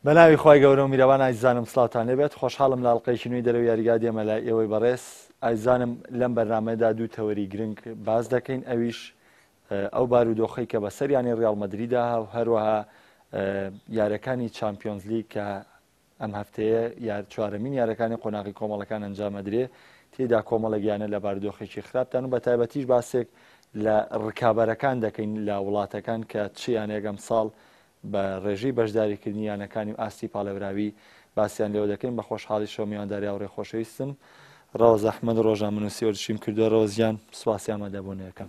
بەناوی خۆی گەورە و میرەوان ئایزانم سڵاتان لێبێت خۆشحاڵم لە ئەڵقەیەکی نوێی دەرەوە یاریگا دێمە لای ئێوەی بەڕێز ئایزانم لەم بەرنامەدا دوو تەوەری گرنگ باز دەکەین ئەویش ئەو بارودۆخەی کە بەسەریانی ڕیاڵ مەدریدا و هەروەها یارەکانی چامپیۆنز لیگ کە ئەم هەفتەیە چوارەمین یارەکانی قۆناغی کۆمەڵەکان ئەنجامەدرێ تێدا کۆمەڵەگیانە لە بارودۆخێکی خراپتان و بە تایبەتیش باسێک لە ڕکابەرەکان دەکەین لە وڵاتەکان کە چیان یەگەم ساڵ بە ڕێژەی بەشداریکردنی یانەکانی و ئاستی پاڵێوراوی باسییان لێوە دەکەین بە خۆشحاڵی شەو میوانداریا و ڕێخۆشەویستم ڕەوز ئەحمەد ڕۆژان منوسی وەرشیم کردووە ڕۆزیان سواسی ئامادەبوونەکەم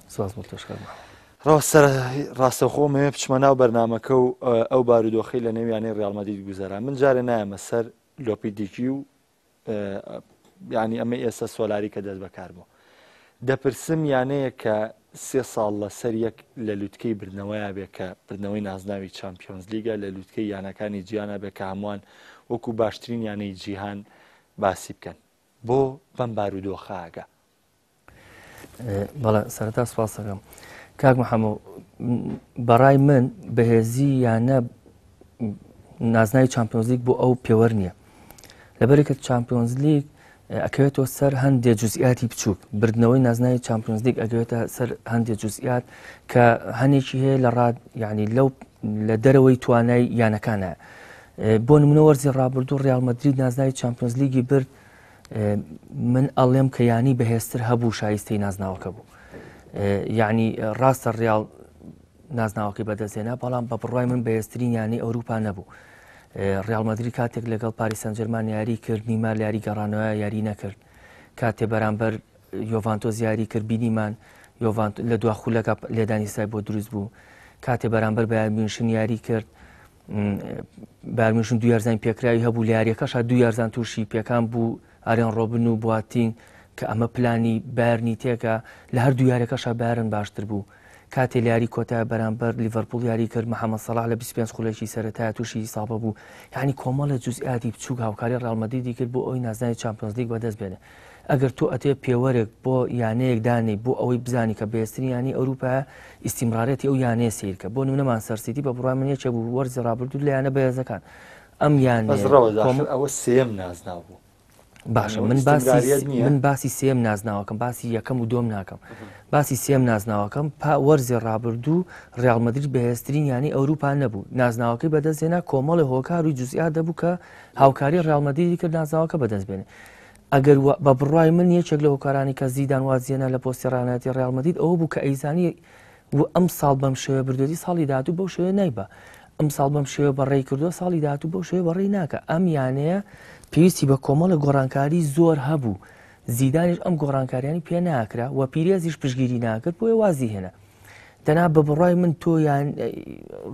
ڕاستەخۆمەوێ بچمە ناو بەرنامەکە و ئەو بارودۆخەی لە نێویانەی ڕیاڵ مەدرید گوزارا من جارە نایەمە سەر لۆپیدیکی و ینی ئەمە ئێستا سۆلاری کە دەست بەکار بوو دەپرسم یانەیە کە 3 ساڵ لەسەر یەک لە لووتکەی بردنەوەیە بێ کە بردنەوەی نازناوی چامپیۆنز لیگە لە لووتکەی یانەکانی جیهانە بێ کە هەمووان وەکو باشترین یانەی جیهان باسی بکەن بۆ بەم بارودۆخەگە. بەڵێ سەرەتا سوپاس دەکەم کاک محەممەد بەڕای من بەهێزی یانە نازناوی چامپیۆنز لیگ بۆ ئەو پێوە نییە لەبەرێک کە چامپیۆنز لیگ ئەکەوێتەوە سەر هەندێک جوزئیاتی بچووک بردنەوەی نازناوی چامپیۆنز لیگ ئەگەوێتە سەر هەندێک جوزئیات کە هەنێکی هەیە لە ڕاد یعنی لەو لە دەرەوەی توانای یانەکانە بۆ نمونە وەرزی ڕابردوو ڕیاڵ مەدرید نازناوی چامپیۆنز لیگی برد من ئەڵێم کە یانی بەهێزتر هەبوو شایستەی نازناوەکە بوو یعنی ڕاستە ڕیاڵ نازناوەکەی بەدەستێنا بەڵام بە بڕای من بەهێزترین یانی ئەوروپا نەبوو ڕیاڵ مەدرید کاتێک لەگەڵ پاریس سەن ژەرمان یاری کرد نیمار یاری گەڕانەوە یاری نەکرد کاتێ بەرامبەر یۆڤانتۆز یاری کرد بینیمان لە دوا خولەکە لێدانی سای بۆ دروست بوو کاتێ بەرامبەر بایر میونشن یاری کرد بایر میونشن 2 یارزانی پێکراوی هەبوو لە یاریەکەشا 2 یارزان تووشی پێکان بوو ئارێن ڕۆبن و بواتین کە ئەمە پلانی بایرنی تێکە لە هەردوو یاریەکەشا بایرن باشتر بوو کاتێ یاری کۆتای بەرامبەر لیڤەرپوڵ یاری کرد محەممەد سەلاح لە 25 خولێکی سەرەتایە تووشی ساڵبە بوو یعنی کۆمەڵە جوزئیاتی بچووک هاوکاری ڕیاڵ مەدریدی کرد بۆ ئەوی نازناوی چامپیۆنز لیگ بەدەست بێنێ ئەگەر تۆ ئەتێ پێوەرێک بۆ یانەیەک دانی بۆ ئەوەی بزانی کە بەهێزترین یانی ئەوروپا ئیستیمرارەتی ئەو یانەیە سیرکە بۆ نمونە مانچستەر سیتی بە بڕای من یەکێک بوو وەرزی ڕابردوو لە یانە بەهێزەکان ئەم ئەوە سێم نازناو بوو باشە من باسی سێم نازناوەکەم باسی یەکەم و دۆم ناکەم باسی سێم نازناوەکەم وەرزی ڕابردوو ڕیاڵ مەدرید بەهێزترین یانی ئەوروپا نەبوو نازناوەکەی بەدەستێنا کۆمەڵی هۆکار و جوزئیات دەبوو کە هاوکاری ڕیاڵ مەدریدی کرد نازناوەکە بەدەست بێنێ ئەگەر بە بڕای من یەکێک لە هۆکارانی کە زیدان وازیێنە لە پۆستی ڕاهێنەتی ڕیاڵ مەدرید ئەوە بوو کە ئەیزانی ئەم ساڵ بەم شێوە بردوێتی ساڵی داهاتوو بەو شێوە نایبە ئەم ساڵ بەم شێوە بەڕێی کردووە ساڵی داهاتوو بەو شێوە بەڕێی ناکە ئەم یانەیە پێویستی بە کۆمەڵە گۆڕانکاری زۆر هەبوو زیدانیش ئەم گۆڕانکاریانی پێ ناکرا و پیرێزیش پشگیری ناکرد بۆیە وازی هێنا دەنا بە بڕای من تۆ یان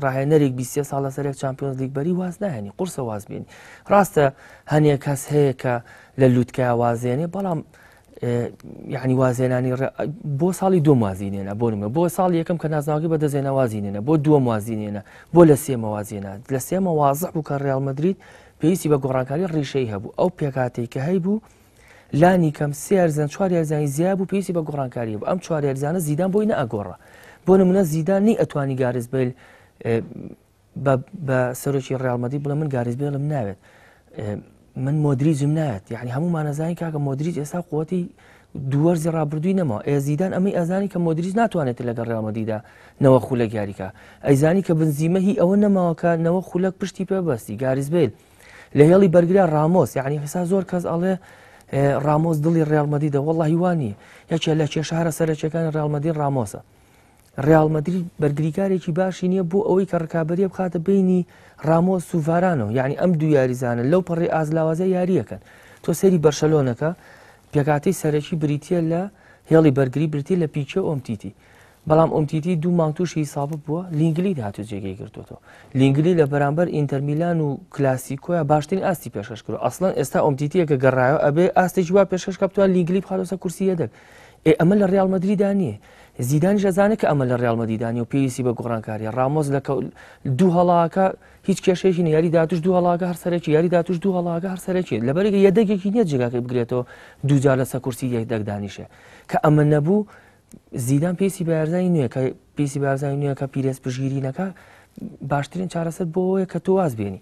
ڕاهێنەرێک 23 ساڵ لەسەر چامپیۆنز لیگ بەری واز ناهێنی قورسە واز بێنی ڕاستە هەنێک کەس هەیە کە لە لووتکە وازێنێ بەڵام یعنی وازێنانی بۆ ساڵی دوم وازینێنە بۆ نمە بۆ ساڵی یەکەم کە نازناوەکەی بەدەستێنە وازینێنە بۆ دووەم وازینێنە بۆ لە سێمە وازێنە لە سێمە وازح بوو کە ڕیاڵ مەدرید پێویستی بە گۆڕانکاری ڕیشەی هەبوو ئەو پێکاتێک کە هەیبوو لانی کەم 3 یارزان 4 یارزانی زیاد بوو پێویستی بە گۆڕانکاری بوو ئەم 4 یارزانە زیدان بۆی نەئەگۆڕە بۆ نمونە زیدان نی ئەتوانی گارزبیل بە سەرۆکی ڕیاڵ مەدرید بڵێ من گارزبیلم ناوێت من مۆدریجم نایەت یعنی هەمومان ئەزانی کاکە مۆدریج ئێستا قووەتی دووەرزی ڕابردووی نەماوە ئێزیدان ئەمەی ئەزانی کە مۆدریج ناتوانێت لەگەڵ ڕیاڵ مەدریددا نەوە خولەک یاریکە ئەیزانی کە بنزیمە هی ئەوە نەماوەکە نەوە خولەک پشتی پێبەستی گارزبیل لە هێڵی بەرگرا ڕامۆس یعنی حسا زۆر کەس ئەڵێ ڕامۆس دڵی ڕیاڵ مەدریدە وەڵڵاهی وانیە یەکێ لە کێشەهارە سەرەکیەکانی ڕیاڵ مەدرید ڕامۆسە ڕیاڵ مەدرید بەرگریکارێکی باشی نییە بۆ ئەوەی کە ڕکابەریە بخاتە بینی ڕامۆس و ڤارانۆ یعنی ئەم دوو یاریزانە لەو پەڕی ئازلاوازە یاریەکەن تۆ سەری بەرشەلۆنەکە پێکاتەی سەرەکی بریتە لە هێڵی بەرگری برتی لە پیچە ئۆمتیتی بەڵام ئۆمتیتی 2 مانگ تووشی سابق بووە لینگلی داهاتوو جێگەی گرتوەوە لینگلی لە بەرامبەر ئینتەرمیلان و کلاسیکۆیە باشترین ئاستی پێشکەش کرد ئەسڵەن ئێستا ئۆمتیتیەکە گەڕایەوە ئەبێ ئاستێکی وا پێشکەش کە بتوان لینگلی بخاتۆسە کورسی یەدەک ئەمە لە ڕیاڵ مەدریددا نییە زیدانیش ئەزانێت کە ئەمە لە ڕیاڵ مەدریدانی و پێویستی بە گۆڕانکاریە ڕامۆز لە دوو هەڵاکە هیچ کێشێکی یاری داتوش دوو هەڵاکە هەر سەرەکی یاری داتوش دوو هەڵاکە هەر سەرەکی لەبەرێکی یەدەگێکی نییە جێگاکەی بگرێتەوە دووجار لەسەر کورسی یەکدەک دانیشێ کە ئەمە نەبوو زیدان پێویستی بە یارزانی نوێ کە پێویستی بە یارزانی نوێ کە پیرێز پشگیری نەکە باشترین چارەسەر بۆ ئەوەیە کە تۆ واز بێنی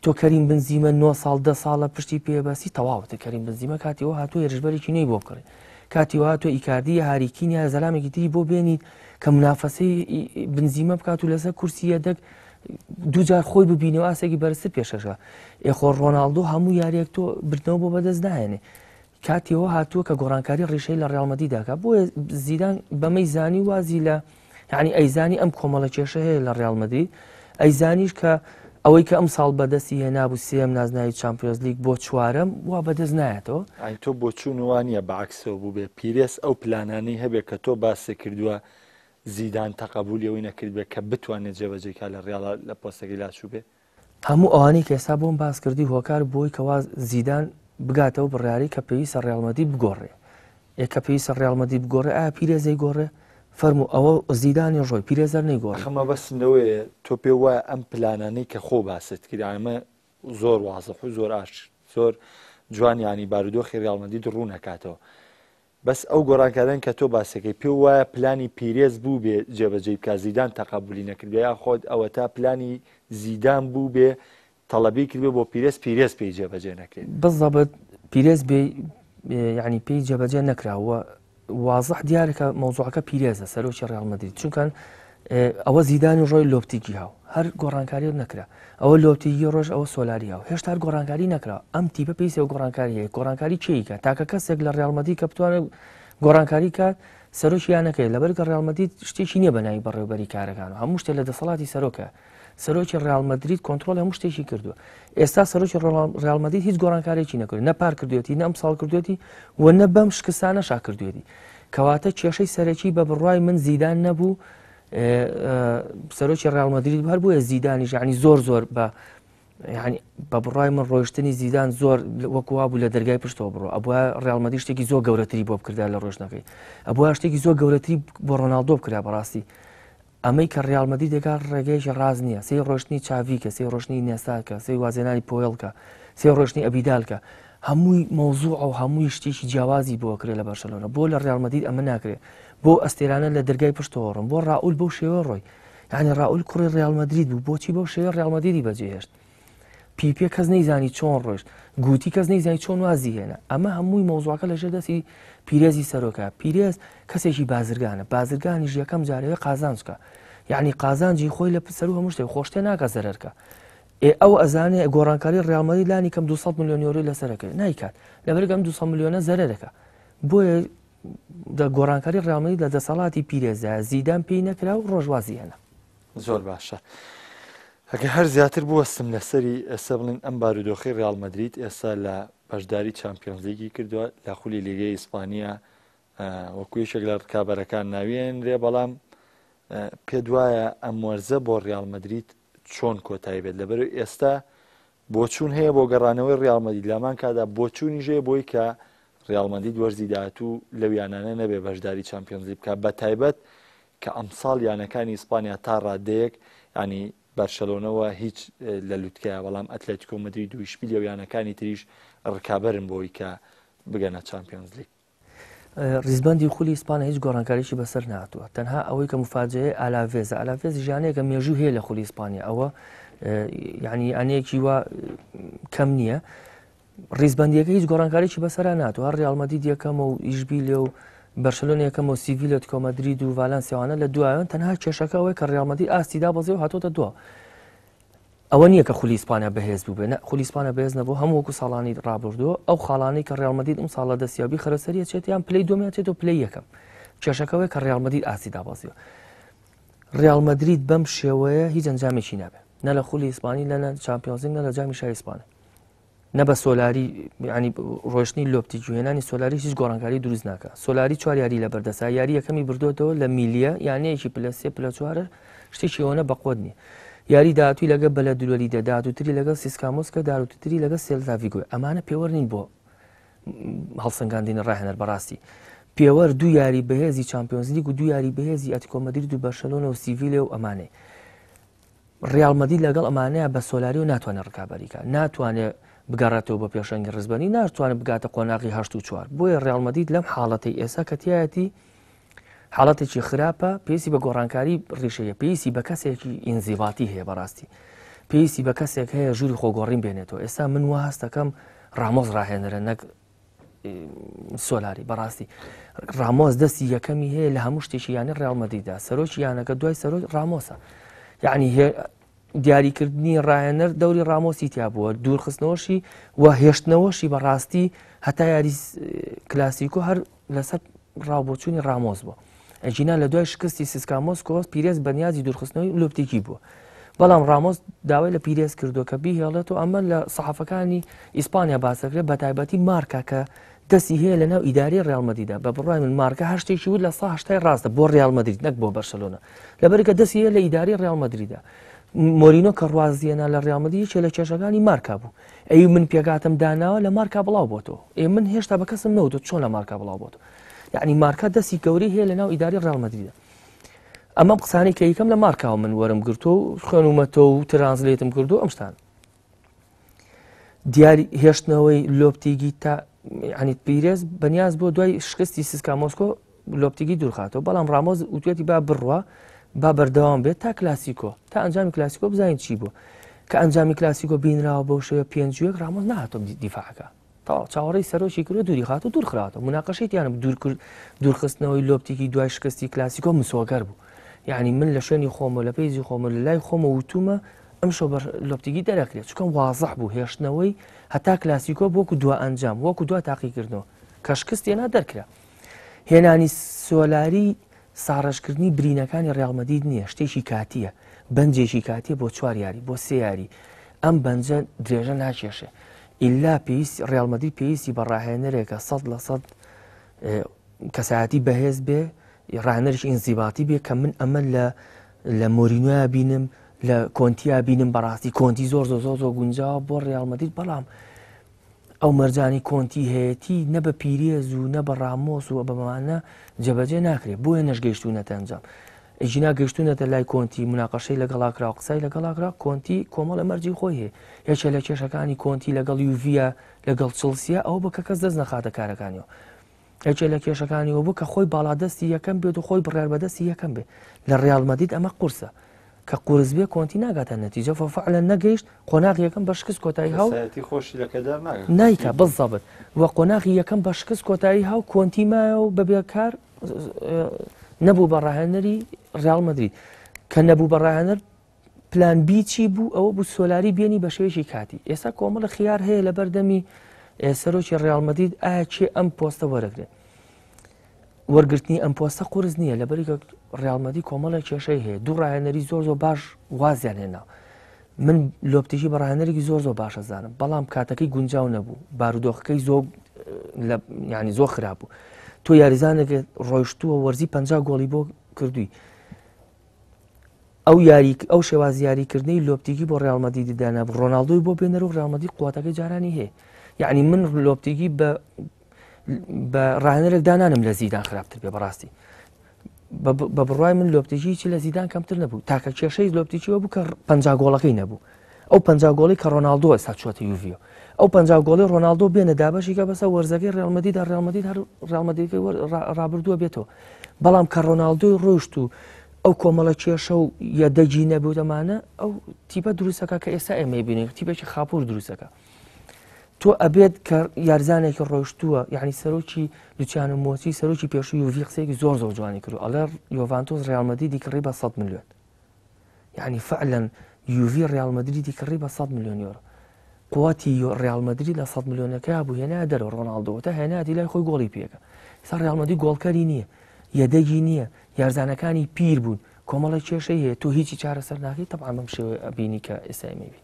تۆ کەریم بنزیمە 9 ساڵ 10 ساڵە پشتی پێبەسی تەواوتە کەریم بنزیمە کاتیەوە هاتووە هێرشبەرێکی نوێی بۆ بکڕی کاتیەوە هاتووە ئیکاردی هاریکینیا زەلامێکی تری بۆ بێنیت کە منافەسەی بنزیمە بکات و لەسەر کورسی یەدەک دووجار خۆی ببینەوە ئاسێکی بەرزتر پێشەشە ئێخۆ ڕۆناڵدۆ هەموو یاریەک تۆ بردنەوە بۆ بەدەست نایێنێ کاتیەوە هاتووە کە گۆڕانکاری ڕیشەی لە ڕێڵ مەدرید داکات بۆیە زیدان بەمەی زانی وازی لە یعنی ئەیزانی ئەم کۆمەڵە کێشە هەیە لە ڕێڵ مەدرید ئەیزانیش کە ئەوەی کە ئەم ساڵ بەدەستی هێنابوو سێم نازناوی چامپیۆنز لیگ بۆ چوارەم وا بەدەست نایەتەوە تۆ بۆ چوونوانیە بەعکسەوە بوو بێ پیرێس ئەو پلانانەی هەبێت کە تۆ باسێ کردووە زیدان تەقەبولیەوەی نەکرد بێت کە بتوانێت جێبەجێکا لە ڕێڵە لە پۆستەکەی لاشوو بێ هەموو ئەوانەی کە ئێستا بۆم باس کردی هۆکار بۆی کەوا زیدان بگاتەوە بڕیاری کە پێویستە ڕێڵ مەدرید بگۆڕێ کە پێویستە ڕێڵ مەدرید بگۆڕێ ئایا پیرێزەی گۆڕێ فەرموو ئەوە زیدانی ڕۆی پیرێزەر نەیگۆڕێ خەمە بەسندەوەیە تۆ پێ وایە ئەم پلانانەی کە خۆ باست کرد ئەمە زۆر وازەح و زۆر زۆر جوانیانی بارودۆخی ڕێڵ مەدرید ڕوو نەکاتەوە بەس ئەو گۆڕانکاران کە تۆ باسەکەی پێ وایە پلانی پیرێز بوو بێ جێبەجێ بکە زیدان تەقەبولی نەکردێ یا خۆت ئەوە تا پلانی زیدان بوو بێ تەڵەبی کردبێ بۆ پیرێز پێی جێبەجێ نەکرێت بەڵێ پیرێز بێ یعنی پێی جێبەجێ نەکراوە وازح دیارەکە مەوزوعەکە پیرێزە سەرۆکی ڕێڵ مەدرید چونکە ئەوە زیدانی ڕۆی لۆپتیکی هاو هەر گۆڕانکاری نەکرا ئەوە لۆپتیکی ڕۆژ ئەوە سۆلاری هاو هێشتا گۆڕانکاری نەکرا ئەم تیپە پێویستە گۆڕانکاری هەیە گۆڕانکاری چیکە تاکە کەسێک لە ڕێڵ مەدرید کە بتوانێت گۆڕانکاری کات سەرۆکی یان نەکەێت لەبەر کە ڕێڵ مەدرید شتێکی نییە بەناوی بەڕێوەبەری کارەکان و هەموو شتێک لە دەسەڵاتی سەرۆکە سەرۆکی ڕێڵ مەدرید کۆنتترۆل هەموو شتێکی کردووە ئێستا سەرۆکی ڕێڵ مەدرید هیچ گۆڕانکارێکی نەکرد نە پار کردوێتی نە ئەم ساڵ کردوێتی و نە بەم شکستانە شا کردوێتی کەواتە کێشەی سەرەکی بە بڕوای من زیدان نەبوو سەرۆکی ڕێڵ مەدرید هەر بووە زیدانی ژانی زۆر بە بە بڕای من ڕۆیشتنی زیدان زۆر وەکووا بوو لە دەرگای پشتەوە بڕۆ ئەبووە ڕێڵ مەدرید شتێکی زۆر گەورەتری بۆ بکردا لە ڕۆژنەکەی ئەبووە شتێکی زۆر گەورەتری بۆ ڕۆناڵدۆ بکرا بەڕاستی ئەمەی کە ڕێڵ مەدرید دەکا ڕێگەیەکی ڕاز نییە سێ ڕۆشتنی چاڤیکە سێ ڕۆشتنی نێستاکە سێ وازێنانی پۆیڵکە سێ ڕۆشتنی ئەبیدالکە هەمووی مەوزوع ئەو هەمووی شتێکی جیاوازی بۆ کرێ لە بەرشەلۆنە بۆ لە ڕێڵ مەدرید ئەمە ناکرێت بۆ ئەستێرانە لە دەرگای پشتەوە ڕۆن بۆ ڕاول بەو شێوە ڕۆی یعنی ڕاول کوڕی ڕێڵ مەدرید بوو بۆچی بەو شێوە ڕێڵ مەدریدی بەجێهێشت پیپێ کەس نەیزانی چۆن ڕۆیشت گوتی کەس نەیزانی چۆن وازی هێنا ئەمە هەمووی مەوزوعەکە لەژێر دەستی پیرێزی سەرۆکە پیرێز کەسێکی بازرگانە بازرگانی ژیەکەم جارەوەی قازانجکە یعنی قازانجی خۆی لە سەر هەموو شتێک خۆشتێ ناکە زەرەرکە ئەو ئەزانێ گۆڕانکاری ڕێڵ مەدرید لانی کەم 200 میلیۆن یۆرۆی لەسەرەکە نایکات لەبەرگەم 200 میلیۆنە زەرەرەکە بۆیە گۆڕانکاری ڕێڵ مەدرید لە دەسەڵاتی پیرێزە زیدان پێی نەکرا و ڕۆژوازی هێنا زۆر باشە ئەگە هەر زیاتر بوەستم لەسەری ئێستا بڵین ئەم بارودۆخی ڕێڵ مەدرید ئێستا لە بەشداری چامپیۆنز لیگی کردووە لە خولی لیگەی ئیسپانیا وەکو یەکێک لە ڕکابەرەکان ناوێنرێ بەڵام پێ دوایە ئەم وەرزە بۆ ڕێڵ مەدرید چۆن کۆتایی بێت لەبەر ئێستا بۆچوون هەیە بۆ گەڕانەوەی ڕێڵ مەدرید لامان کادا بۆچوونی ژێ بۆی کە ڕێڵ مەدرید وەرزی داهاتوو لەویانانە نەبێ بەشداری چامپیۆنز لیگ بکە بە تایبەت کە ئەمساڵ یانەکانی ئیسپانیا تا ڕادەیەک ینی بەرشەلۆنەوە هیچ لە لوتکەیە بەڵام ئەتلێتیکۆ مەدرید و ئیشپیل لەویانەکانی تریش ڕکابەرن بۆی کە بگەنە چامپیۆنز لیگ ریزبەندی خولی ئیسپانیا هیچ گۆڕانکاریشی بەسەر نهاتووە تەنها ئەوەی کە مفاجەیە ئالاڤێز ژیانەیەکە مێژوو هەیە لە خولی ئیسپانیا ئەوە یعنی ئەنەیەکی وا کەم نییە ڕیزبەندیەکە هیچ گۆڕانکاریی بەسەر ناتوە هەر ڕێڵ مەدرید یەکەم و ئیشبیل و بەرشەلۆنە یەکەم و سیڤیل ئەتلێتیکۆ مەدرید و ڤالەنسیاوانە لە دوایەوە تەنها کێشەکە ئەوەیە کە ڕێڵ مەدرید ئاستیدا بەزێ و هاتۆتە دووە ئەوە نییە کە خولی ئیسپانیا بەهێز بوو بێنە خولی ئیسپانیا بەهێز نەبوو هەموو وەکو ساڵانی ڕابردووە ئەو خاڵانەی کە ڕێڵ مەدرید ئەم ساڵە دەستیابی خەرەسەریە چێت یان پلەی دووەمیان چێت و پلەی یەکەم کێشەکەوەی کە ڕێڵ مەدرید ئاستیدا بەزیوە ڕێڵ مەدرید بەم شێوەیە هیچ ئەنجامێکی نابێت نە لە خولی ئیسپانی لە چامپیۆنز لیگ نە لە جامی شای ئیسپانیا نە بە سۆلاری ینی ڕۆشتنی لۆپتی جوێنانی سۆلاری هیچ گۆڕانکاری دروست ناکە سۆلاری 4 یاری لە بەردەسا یاری یەکەمی بردوێتەوە لە میلیە یانەیەکی پلە3 پلە4 شتێکی ئەوەنە بەقوت نییە یاری داهاتووی لەگە بەلە دولوەری دەداتوتری لەگەڵ سیسکامۆسکە داروتری لەگە سێلتا ڤیگۆ ئەمانە پێوەرنین بۆ هەڵسەنگاندنی ڕاهێنەر بەڕاستی پێوەەر دوو یاری بەهێزی چامپیۆنز لیگ و دوو یاری بەهێزی ئەتلێتیکۆ مەدرید و بەرشەلۆنە و سیڤیلێ و ئەمانەی ڕێڵ مەدرید لەگەڵ ئەمانەیە بە سۆلاری و ناتوانێت ڕکابەریکە ناتوانێت بگەڕێتەوە بە پێشەنگی ڕزبەنی ناتوانێت بگاتە قۆناغی 8 و 4 بۆیە ڕێڵ مەدرید لەم حاڵەتی ئێستا کە تایەتی حاڵەتێکی خراپە پێویستی بە گۆڕانکاری ڕیشەیە پێویستی بە کەسێکی ئینزیباتی هەیە بەڕاستی پێویستی بە کەسێک هەیە ژووری خۆگۆڕین بێنێتەوە. ئێستا من وا هەست دەکەم ڕامۆز ڕاهێنەرە نەک سۆلاری. بەڕاستی ڕامۆز دەستی یەکەمی هەیە لە هەموو شتێکی یانی ڕێڵ مەدریددا، سەرۆکی یانەکە دوای سەرۆک ڕامۆسە. یعنی دیاریکردنی ڕاهێنەر دەوری ڕامۆسی تیا بووە، دوورخستنەوەشی و هێشتنەوەشی بەڕاستی هەتا یاری کلاسیکۆ هەر لەسەر ڕاوبۆچوونی ڕامۆز بووە. ئەجینا لە دوای شکستی سیسکا مۆسکۆ پیرێز بەنیازی دوورخستنەوەی لۆپتێکی بووە، بەڵام ڕامۆز داوای لە پیرێز کردو کە بیهێڵێتەوە. ئەمە لە سەحافەکانی ئیسپانیا باسەکرێت بە تایبەتی مارکە کە دەستی هەیە لە ناو ئیداری ڕێڵ مەدریددا. بە بڕای من مارکە هەر شتێکی بود لە 180 ڕاستە بۆ ڕێڵ مەدرید نەک بۆ بەرشەلۆنە، لەبەرکە دەستی هەیە لە ئیداری ڕێڵ مەدریددا. مۆرینۆ کە ڕوازیێنا لە ڕێڵ مەدرید چێ لە کێشەکانی مارکا بوو. ئەی من پێگاتم داناوە لە مارکا بڵاو بۆتەوە، من هێشتا بە کەسم نەوتۆ چۆن لە مارکا بڵاو بۆتەوە. یعنی مارکا دەستی گەورەی هەیە لە ناو ئیداری ڕێڵ مەدریددا. ئەمە قسانی کە یەکەم لە مارکاوە من وەرم گرتو و خوێنومەتەوە و ترانسلێتم کردو. ئەم شتان دیاری هێشتنەوەی لۆپتیگی تا ینی پیرێز بەنیاز بۆ دوای شکستی سیسکا مۆسکۆ لۆپتیگی دوورخاتەوە، بەڵام ڕامۆز وتێتی با بڕوە با بەردەوام بێت تا کلاسیکۆ، تا ئەنجامی کلاسیکۆ بزانین چی بوو. کە ئەنجامی کلاسیکۆ بینراوە بەو شێوە 5-1 ڕامۆز نهاتۆ دیفاعەکە، چاوەڕێی سەرۆکی کردو دووری خات و دوورخراتەوە. مناقەشەی یانە دوورخستنەوەی لۆپتێکی دوای شکستی کلاسیکۆ مسۆگەر بوو. یعنی من لە شوێنی خۆمە لە پێیزی خۆمە لە لای خۆمە وتومە ئەم شۆ بە لۆپتێکی دەرەکرێت، چکەم وازەح بوو هێشتنەوەی هەتا کلاسیکۆ وەکو دو ئەنجام وەکو دو تاقیکردنەوە کە شکست هێنا دەرکرا. هێنانی سۆلاری ساڕەشکردنی برینەکانی ڕێڵ مەدرید نییە، شتێکی کاتیە، بەنجێکی کاتیە بۆ 4 یاری بۆ 3 یاری. ئەم بەنجە درێژە ناکێشێ ئیلا پێویستی ڕێڵ مەدرید پێویستی بە ڕاهێنەرێکە 100% کەسایەتی بەهێز بێ، ڕاهێنەرێکی ئینزیباتی بێ کە من ئەمە لە مۆرینۆیا بینم، لە کۆنتیا بینم. بەڕاستی کۆنتی زۆر گونجاوە بۆ ڕێڵ مەدرید، بەڵام ئەو مەرجانی کۆنتی هەیەتی نە بە پیرێز و نە بە ڕامۆس و بەمانە جەبەجێ ناکرێت. بۆیە نەش گەیشتونەتە ئەنجام ئەجینا گەیشتونەتە لای کۆنتی مناقەشەی لەگەڵاکرا و قسەی لەگەڵاکرا. کۆنتی کۆمەڵە مەرجی خۆی هەیە، یەکێ لە کێشەکانی کۆنتی لەگەڵ یوڤە لەگەڵ چڵسیە ئەو بە کە کەس دەست نەخاتە کارەکانیەوە. یەکێ لە کێشەکانیەوە بوو کە خۆی باڵادەستی یەکەم بێت و خۆی بڕێر بەدەستی یەکەم بێت. لە ڕێڵ مەدرید ئەمە قورسە کە قورس بێ کۆنتی ناگاتە نەتیجە فعلا نەگەیشت. قۆناغی یەکەم بە شکست کۆتایی هاو نایکە بەڵزەبت وە قۆناغی یەکەم بە شکست کۆتایی هاو کۆنتی مایە و بەبێ کار نەبوو بە ڕاهێنەری ڕێڵ مەدرید کە نەبوو بە ڕاهێنەر پلان بی چی بوو ئەوە بوو سۆلاری بێنی بە شێوەیەکی کاتی. ئێستا کۆمەڵە خیار هەیە لە بەردەمی سەرۆکی ڕێڵ مەدرید ئایا چێ ئەم پۆستە وەرەگرێت. وەرگرتنی ئەم پۆستە قورس نییە، لەبەریکە ڕێڵ مەدرید کۆمەڵە کێشەی هەیە، دوو ڕاهێنەری زۆر باش وازیان هێنا. من لۆپتێکی بە ڕاهێنەرێکی زۆر باشە زانم، بەڵام کاتەکەی گونجاو نەبوو، بارودۆخەکەی ینی زۆر خراپ بوو. تۆ یاریزانێکە ڕۆیشتووە وەرزی 50 گۆڵی بۆ کردووی. ئەو شێواز یاریکردنی لۆپتێکی بۆ ڕێڵ مەدرید دانا ڕۆناڵدۆی بۆ بێنەر و ڕێڵ مەدرید قووەتەکەی جارانی هەیە. یعنی من لۆپتێکی بە ڕاهێنەرێک دانانم لە زیدان خراپتر بێ. بەڕاستی بە بڕای من لۆپتێکی لە زیدان کەمتر نەبوو، تاکە کێشەی لۆپتێکیەوە بوو کە 50 گۆڵەکەی نەبوو. ئەو 50 گۆڵی کە ڕۆناڵدۆ ئێستا چوەتە یوڤە، ئەو 50 گۆڵی ڕۆناڵدۆ بێنە دابەشێکە بەسە وەرزەکەی ڕێڵ مەدریددا ڕێڵ مەدرید هەر ڕێڵ مەدریدەکەی ڕابردووە بێتەوە. بەڵام کە ڕۆناڵدۆی ڕۆیشت و ئەو کۆمەڵە کێشە و یەدەجی نەبوو دەمانە ئەو تیپە دروستەکە کە ئێستا ئێمە بینین تیپێکی خاپۆر دروستەکە. تۆ ئەبێت کە یارزانێکی ڕۆیشتووە، یعنی سەرۆکی لوچیانۆ مۆسی سەرۆکی پێشووی یوڤی قسەیەکی زۆر جوانی کرد ئەڵێ یۆڤانتۆس ڕێڵ مەدریدی کڕی بە 100 میلیۆن. یعنی فعلا یوڤی ڕێڵ مەدریدی کڕی بە 100 میلیۆن یۆرۆ. قوتی ڕێڵ مەدرید لە 100 میلیۆنەکە بوو هێنا دەرەوە ڕۆناڵدۆ تا هێناتی لای خۆی گۆڵی پێکە. ئێستا ڕێڵ مەدرید گۆڵکەری نییە، یەدەگی نییە، یارزانەکانی پیر بوون، کۆمەڵی کێشەی هەیە، تۆ هیچی چارەسەر ناکەی. تەبعا بەم شێوەیە ئەبینی کە ئێستا ئەمەبی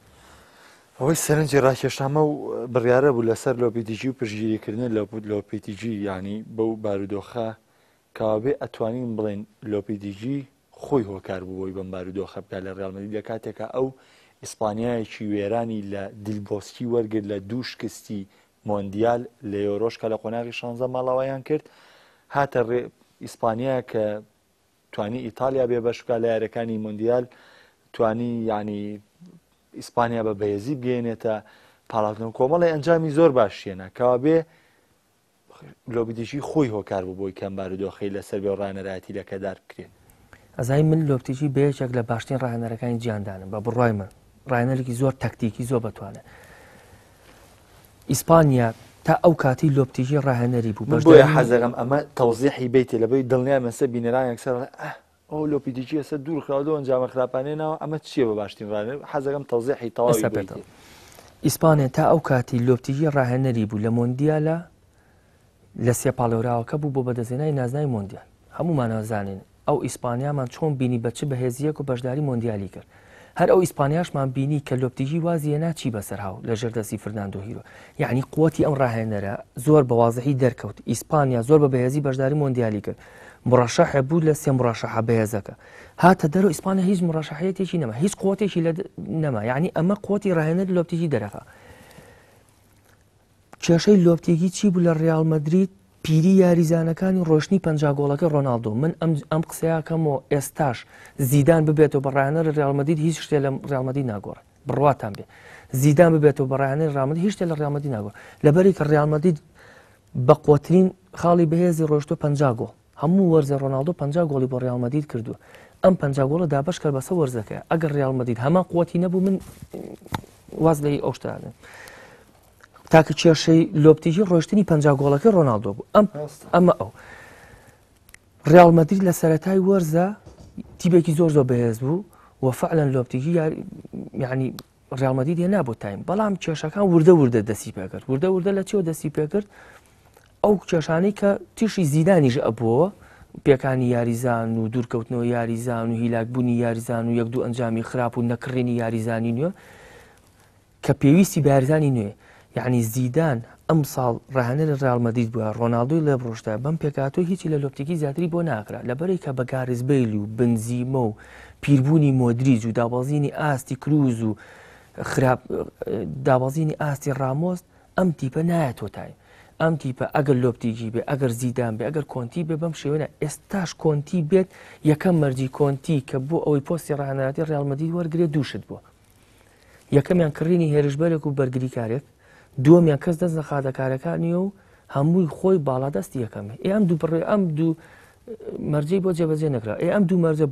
ئەوەی سەرنجی ڕاکێشامە و بڕیارە بوو لەسەر لۆپیتیجی و پشگیریکردن لۆپیتیجی، ینی بەو بارودۆخە کاوابێ ئەتوانین بڵێن لۆپیتیجی خۆی هۆکار بوو بۆی بەم بارودۆخە بکات لە ڕێڵ مەدرید لە کاتێکە ئەو ئیسپانیایەکی وێرانی لە دیلبۆسکی وەرگرت لە دوو شکستی مۆندیال لە یۆرۆشکە لە قۆناغی 16 ماڵەوەیان کرد، هاتە ئیسپانیا کە توانی ئیتالیا بێ بەشکە لە یاریەکانی مۆندیال، توانی ینی ئیسپانیا بە بەهێزی بگەێنێتە پاڵاوکردن کۆمەڵی ئەنجامی زۆر باشیێنە کەوابێ لۆپیتیجی خۆی هۆکار بوو بۆی کەم بارودۆخەی لەسەر بێ ڕاهێنەرایەتی لەکەدار بکرێن. ئەزای من لۆپتیجی بەیەکێک لە باشترین ڕاهێنەرەکانی گیاندانم بە بڕای من ڕایەنەرێکی زۆر تەکتیکی زۆر بەتوانێت. ئیسپانیا تا ئەو کاتی لۆپتێکی ڕاهێنەری بوو بۆیە حەزەکەم ئەمە تەوزیحی بیتێ لەبەی دڵنیای مەسە بینەران یەکسەر ئەو لۆپیدیکی ئەسە دوور خراوەوە ئەنجامە خراپانێنەوە ئەمە چییە بە باشترین ڕایەنەر حەزەکەم تەوزیحی تەواوی بیت. ئیسپانیا تا ئەو کاتی لۆپتێکی ڕاهێنەری بوو لە مۆندیالە لە سێپاڵەوراوەکە بوو بۆ بەدەستێنانی نازناوی مۆندیال. هەمومان نازانین ئەو ئیسپانیامان چۆن بینی بەچ بەهێزیەک و بەشداری مۆندیالی کرد. هەر ئەو ئیسپانیاشمان بینی کە لۆپتیژی وازیە ناچی بەسەر هاو لە ژێردەستی فرداندۆ هیرۆ. یعنی قوتی ئەم ڕاهێنەرە زۆر بە وازەحی دەرکەوت. ئیسپانیا زۆر بە بەهێزی بەشداری مۆندیالی کرد. مڕەشەح بوو لە سێ مڕەشەحە بەهێزەکە. هاتە دەرەوە ئیسپانیا هیچ مڕەشەحەتێکی نەما، هیچ قوتێکی نەما. یعنی ئەمە قوتی ڕاهێنەر لۆپتیژی دەرەکە. کێشەی لۆپتێکی چی بوو لە ڕیال مەدرید؟ پیری یاریزانەکانی ڕۆشنی 50 گۆڵەکە ڕۆناڵدۆ. من ئەم قسەیەکەمەوە ئێستاش زیدان ببێتەوە بە ڕاهێنەر ڕیال مەدرید هیچ شتێ لە ڕیال مەدرید ناگۆڕێت. بڕواتان بێ زیدان ببێتەوە بە ڕاهێنەر ڕیال مەدرید هیچ شتێ لە ڕیال مەدرید ناگۆڕێت. لەبەری کە ڕیال مەدرید بە قوترین خاڵی بەهێزی ڕۆشتۆ 50 گۆڵ. هەموو وەرزە ڕۆناڵدۆ 50 گۆڵی بۆ ڕیال مەدرید کردووە. ئەم 50 گۆڵە دابەش کرد بەسەر وەرزەکەی. ئەگەر ڕیال مەدرید هەمان قوتی نەبوو من واز لە ئەو شتانە تاکە کێشەی لۆپتیژی ڕۆشتنی 50 گۆڵەکە ڕۆناڵدۆ بوو. ئەمە ئەو ڕیال مەدرید لە سەرەتای وەرزە تیبێکی زۆر زۆر بەهێز بوو و فعلا لۆپتیژی یعنی ڕیال مەدرید هێنا بۆ تایم. بەڵام کێشەکان وردە وردە دەستی پێکرد. وردە وردە لە چێوە دەستی پێکرد؟ ئەو کێشانەی کە تیشی زیدانیش ئەبووە، پێکانی یاریزان و دوورکەوتنەوە یاریزان و هیلاکبوونی یاریزان و یەک دوو ئەنجامی خراپ و نەکڕێنی یاریزانی نوێ کە پێویستی بە یاریزانی نوێ. یعنی زیدان ئەم ساڵ ڕاهێنەری ڕیال مەدرید بووە، ڕۆناڵدۆی لێ بڕۆشتە بەم پێکاتۆ هیچی لە لۆپتێکی زیاتری بۆ ناکرا لەبەرەی کە بە گارزبەیل و بنزیمە و پیربوونی مۆدریج و دابەزینی ئاستی کروز و دابەزینی ئاستی ڕامۆست ئەم تیپە نایەتۆ تای. ئەم تیپە ئەگەر لۆپتیژی بێ، ئەگەر زیدان بێ، ئەگەر کۆنتی بێ بەم شێوەیە ئێستاش کۆنتی بێت یەکەم مەرجی کۆنتی کە بۆ ئەوەی پۆستی ڕاهێنەراتی ڕیال مەدرید وەرگێ دووشت بووە. یەکەمیان کڕینی هێرشبەرێک و بەرگری کارێک، دووەمیان کەس دەست لە خادەکارەکانیە و هەمووی خۆی باڵادەستی یەکەمێ. ئەم دوو مەرجەی بۆ جێبەجێ نەکرا. ئەم دوو مەرجە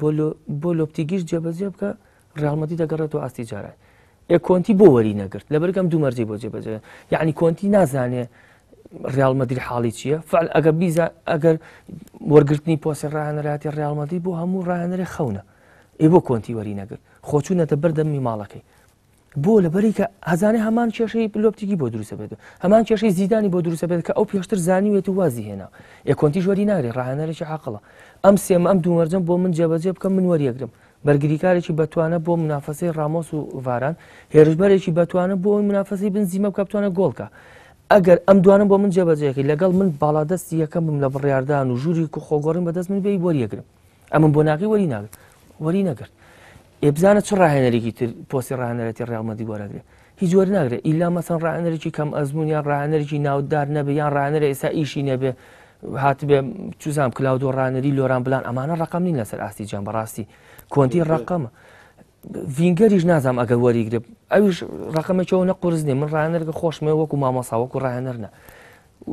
بۆ لۆپتیگیش جێبەجێ بکە ڕیال مەدرید دەگەڕێتەوە ئاستی جارای. کۆنتی بۆ وەری نەگرت لەبەرگەم دوو مەرجەی بۆ جێبەجێ. یعنی کۆنتی نازانێ ڕیال مەدرید حاڵی چییە؟ فعل ئەگەر وەرگرتنی پۆسی ڕاهێنەراتی ڕیال مەدرید بۆ هەموو ڕاهێنەری خەونە. بۆ کۆنتی وەری نەگرت، خۆچوونەتە بەردەمی ماڵەکەی. بۆ لەبەری کە هەزانێ هەمان کێشەی لۆپتیکی بۆ دروستە بێت، هەمان کێشەی زیدانی بۆ دروستە بێت کە ئەو پێشتر زانیوێت و وازی هێنا. کۆنتی ژوەری ناگرێت، ڕاهێنەرێکی عاقڵە. ئەم سێمە ئەم دوو مەرجەم بۆ من جێبەجێ بکەم من وەریەگرم. بەرگریکارێکی بەتوانە بۆ منافەسەی ڕامۆس و ڤاران، هێرشبەرێکی بەتوانە بۆ منافەسەی بنزیمە بکە بتوانە گۆڵکە. ئەگەر ئەم دوانم بۆ من جێبەجێەکەی لەگەڵ من باڵادەستی یەکەمم لە بڕیاردان و ژووری و خۆگۆڕین بەدەست من بێ وەریەگرم. ئەمن بۆ ناقی وەری نەگرت. بزانە چ ڕاهێنەرێکی تر پۆسی ڕاهێنەرەتی ڕیال مەدرید وەرەگرێت. هیچ وەری ناگرێت ئیلا مەسەن ڕاهێنەرێکی کەم ئەزمون یان ڕاهێنەرێکی ناودار نەبێ یان ڕاهێنەرە ئێستا ئیشی نەبێ هات بێ چوزام کلااودۆ ڕاهێنەری لۆران بلان ئەمانە ڕقم نین لەسەر ئاستی جان بەڕاستی کۆنتی ڕقەمە. ڤینگەریش نازام ئەگەر وەریگرێت ئەویش ڕقەمێکەوە نەقورس نیە. من ڕاهێنەرگە خۆشمێ وەکو مامۆستا وەکو ڕاهێنەرنە.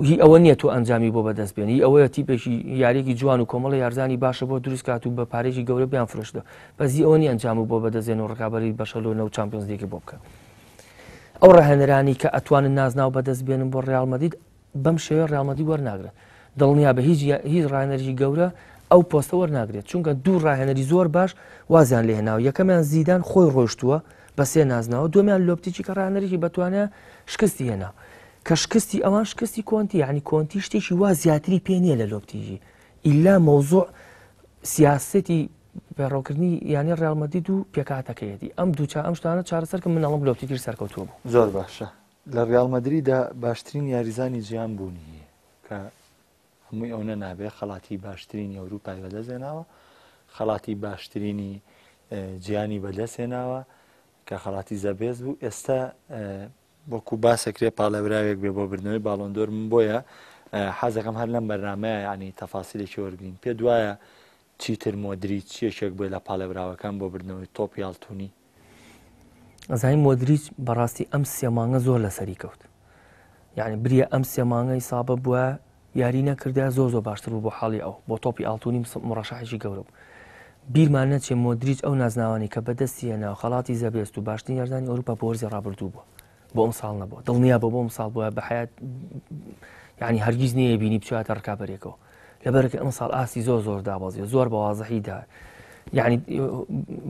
هی ئەوە نییە تۆ ئەنجامی بۆ بەدەست بێن. هی ئەوەیە تیپێکی یاریێکی جوان و کۆمەڵی یارزانی باشە بۆ دروست کات و بە پارێکی گەورە بیان فرۆشتە. بەزی ئەوە نیە ئەنجام بۆ بەدەستێن و ڕکابەری بەشەلۆنە و چامپیۆنز لیگی بۆ بکە. ئەو ڕاهێنەرانی کە ئەتوانن نازناو بەدەست بێنن بۆ ڕیال مەدرید بەم شێوەیە ڕیال مەدرید وەرناگرێت. دڵنیا بە هیچ ڕاهێنەرێکی گەورە ئەو پۆستە وەرناگرێت، چونکە دوو ڕاهێنەری زۆر باش وازیان لێ هێناوە. یەکەمیان زیدان خۆی ڕۆیشتووە بە سێ نازناوە، دووەمیان لۆپتیکی کە ڕاهێنەرێکی بەتوانێت شکستی هێنا کە شکستی ئەوان شکستی کۆنتی. یعنی کۆنتی شتێکی وا زیاتری پێ نییە لە لۆپتیژی ئیلا مەوزوع سیاسەتی پێڕۆکردنی یانی ڕیال مەدرید و پێکاتەکەیەتی. ئەم ئەم شتانە چارەسەرکە منەڵم لۆپتیگیر سەرکەوتووە بوو. زۆر باشە. لە ڕیال مەدریددا باشترین یاریزانی جیان بوونی کە هەمووی ئەوە نابێت خەڵاتی باشترینی ئەوروپای بەدەستێناوە، خەڵاتی باشترینی جیانی بەدەستێناوە کە خەڵاتی زەبێز بوو. ئێستا وەکو باسەکرێ پاڵەوراوێک بێ بۆ بردنەوەی باڵۆندۆر. من بۆیە حەزەکەم هەر لەم بەرنامەیە ینی تەفاسیلێکی وەرگین. پێ دوایە چیتر مۆدریچ چیەکێک بێ لە پاڵەوراوەکان بۆ بردنەوەی تۆپی یاڵتوونی؟ ئەزای مۆدریچ بەڕاستی ئەم سێمانگە زۆر لەسەری کەوت. یعنی بریە ئەم سێمانگەی سابە بووە یاری نەکردە زۆر باشتر بوو بۆ حاڵی ئەو بۆ تۆپی ئاڵتوونی مڕەشەحێکی گەورە بوو. بیرمان نەچێ مۆدریچ ئەو نازناوانی کە بەدەستی هێنا خەڵاتی زەبێست و باشترین یاردانی ئەوروپا بۆ وەرزی ڕابردوو بووە بۆ ئەم ساڵ نەبووە دڵنیا بۆ ئەم ساڵ بووە بە حیات یعنی هەرگیز نییە بینی بچواتە ڕکابەرێکەوە لەبەرکە ئەم ساڵ ئاسی زۆر دابەزی زۆر بە وازەحیدا یعنی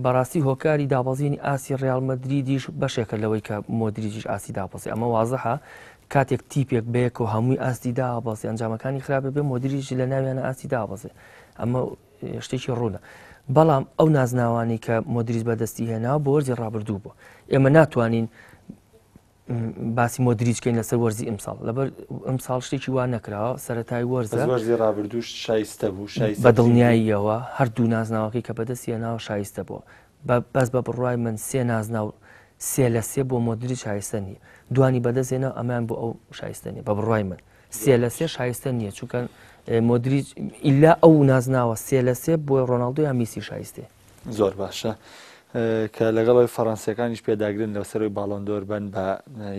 بەڕاستی هۆکاری دابەزینی ئاسی ڕیال مەدریدیش بەشێکە لەوەی کە مۆدریچیش ئاسی دابەزی ئەمە وازەحە کاتێک تیپێک بەیەک و هەمووی ئاستی دابەزی ئەنجامەکانی خراپە بێ مۆدریچ لە ناویانە ئاستی دابەزێ ئەمە شتێکی ڕوونە بەڵام ئەو نازناوانی کە مۆدریچ بەدەستی هێنا بۆ وەرزی ڕابردوو بووە ئێمە ناتوانین باسی مۆدریچکەین لەسەر وەرزی ئەمساڵ لەبەر ئەمساڵ شتێکی وا نەکراوە سەرەتای وەرزی ڕابردووش شایستە بوو بە دڵنیاییەوە هەردوو نازناوەکەی کە بەدەستی هێناوە شایستە بووە بەس بە بڕوای من سێ نازناو 3-3 بۆ مۆدریچ شایستە نییە دوانی بەدەستێنە ئەمان بۆ ئەو شایستە نیە بە بڕوای من 3-3 شایستە نییە چونکە مۆدریچ ئیلا ئەو نازناوە 3-3 بۆ ڕۆناڵدۆ یا میسی شایستێ زۆر باشە کە لەگەڵەوەی فەڕەنسیەکانیش پێداگرن لەسەروی باڵۆندۆر بن بە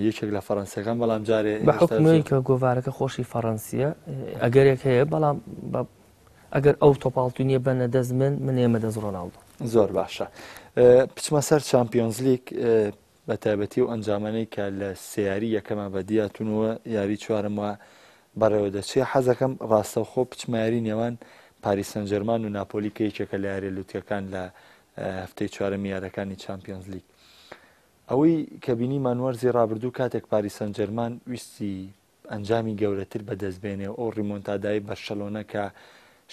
یەکێک لە فەڕەنسیەکان بەڵام جارێ بە حکومەوەی کە گۆڤارەکە خۆشی فەڕەنسیە ئەگەرێک هەیە بەڵام ئەگەر ئەو تۆپاڵتونیە بەنە دەست من ئێمە دەست ڕۆناڵدۆ زۆر باشە پچمە سەر چامپیۆنز لیگ بە تایبەتی و ئەنجامانەی کە لە سیاری یەکەمە بەدیاتونەوە یاری چوارمەوە بەڕێوە دەچێت حەزەکەم ڕاستەوخۆ پچمایاری نێوان پاریس سەن ژەرمان و ناپۆلی کە یەکێکە لە یاریە لوتیەکان لە هەفتەی چوارەمی یاریەکانی چامپیۆنز لیگ ئەوەی کە بینیمان وەرزی ڕابردوو کاتێک پاریس سەن ژەرمان ویستی ئەنجامی گەورەتر بەدەستبێنێ ئەو ڕیمۆنتادای بەرشەلۆنە کە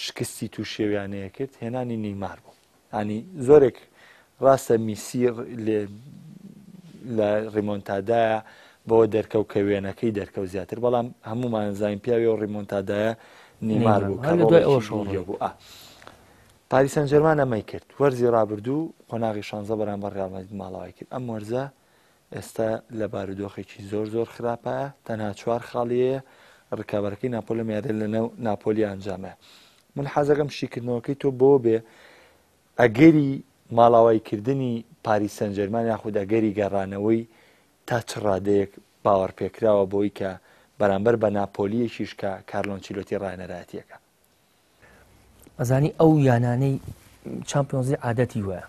شکستی تو شێویانەیە کرد هێنانی نیمار بوو ینی زۆرێک ڕاستە میسیر لە ڕیمۆنتادایە بۆ دەرکەوت کە وێنەکەی دەرکەوت زیاتر بەڵام هەمومان زانین پیاوی و ڕیمۆنتادایە نیمار بوو پاریس سەن ژەرمان ئەمەی کرد وەرزی ڕابردوو قۆناغی 16 بەرامبەر ڕیال مەدرید ماڵاوای کرد ئەم وەرزە ئێستا لە بارودۆخێکی زۆر خراپە تەنها 4 خاڵیەیە ڕکابەرەکەی ناپۆلە میارێ لە ناپۆلی ئەنجامەیە من حەزەکەم شیکردنەوەکەی تۆ بۆ بێ ئەگەری ماڵاوایکردنی پاریس سەن ژەرمان یاخود ئەگەری گەڕانەوەی تا چ ڕادەیەک باوەڕ پێکراوە بۆی کە بەرامبەر بە ناپۆلیەکیش کە کارلۆ ئەنچیلۆتی ڕاهێنەرایەتیەکە ئەزانی ئەو یانانەی چامپیۆنزی عادەتی وایە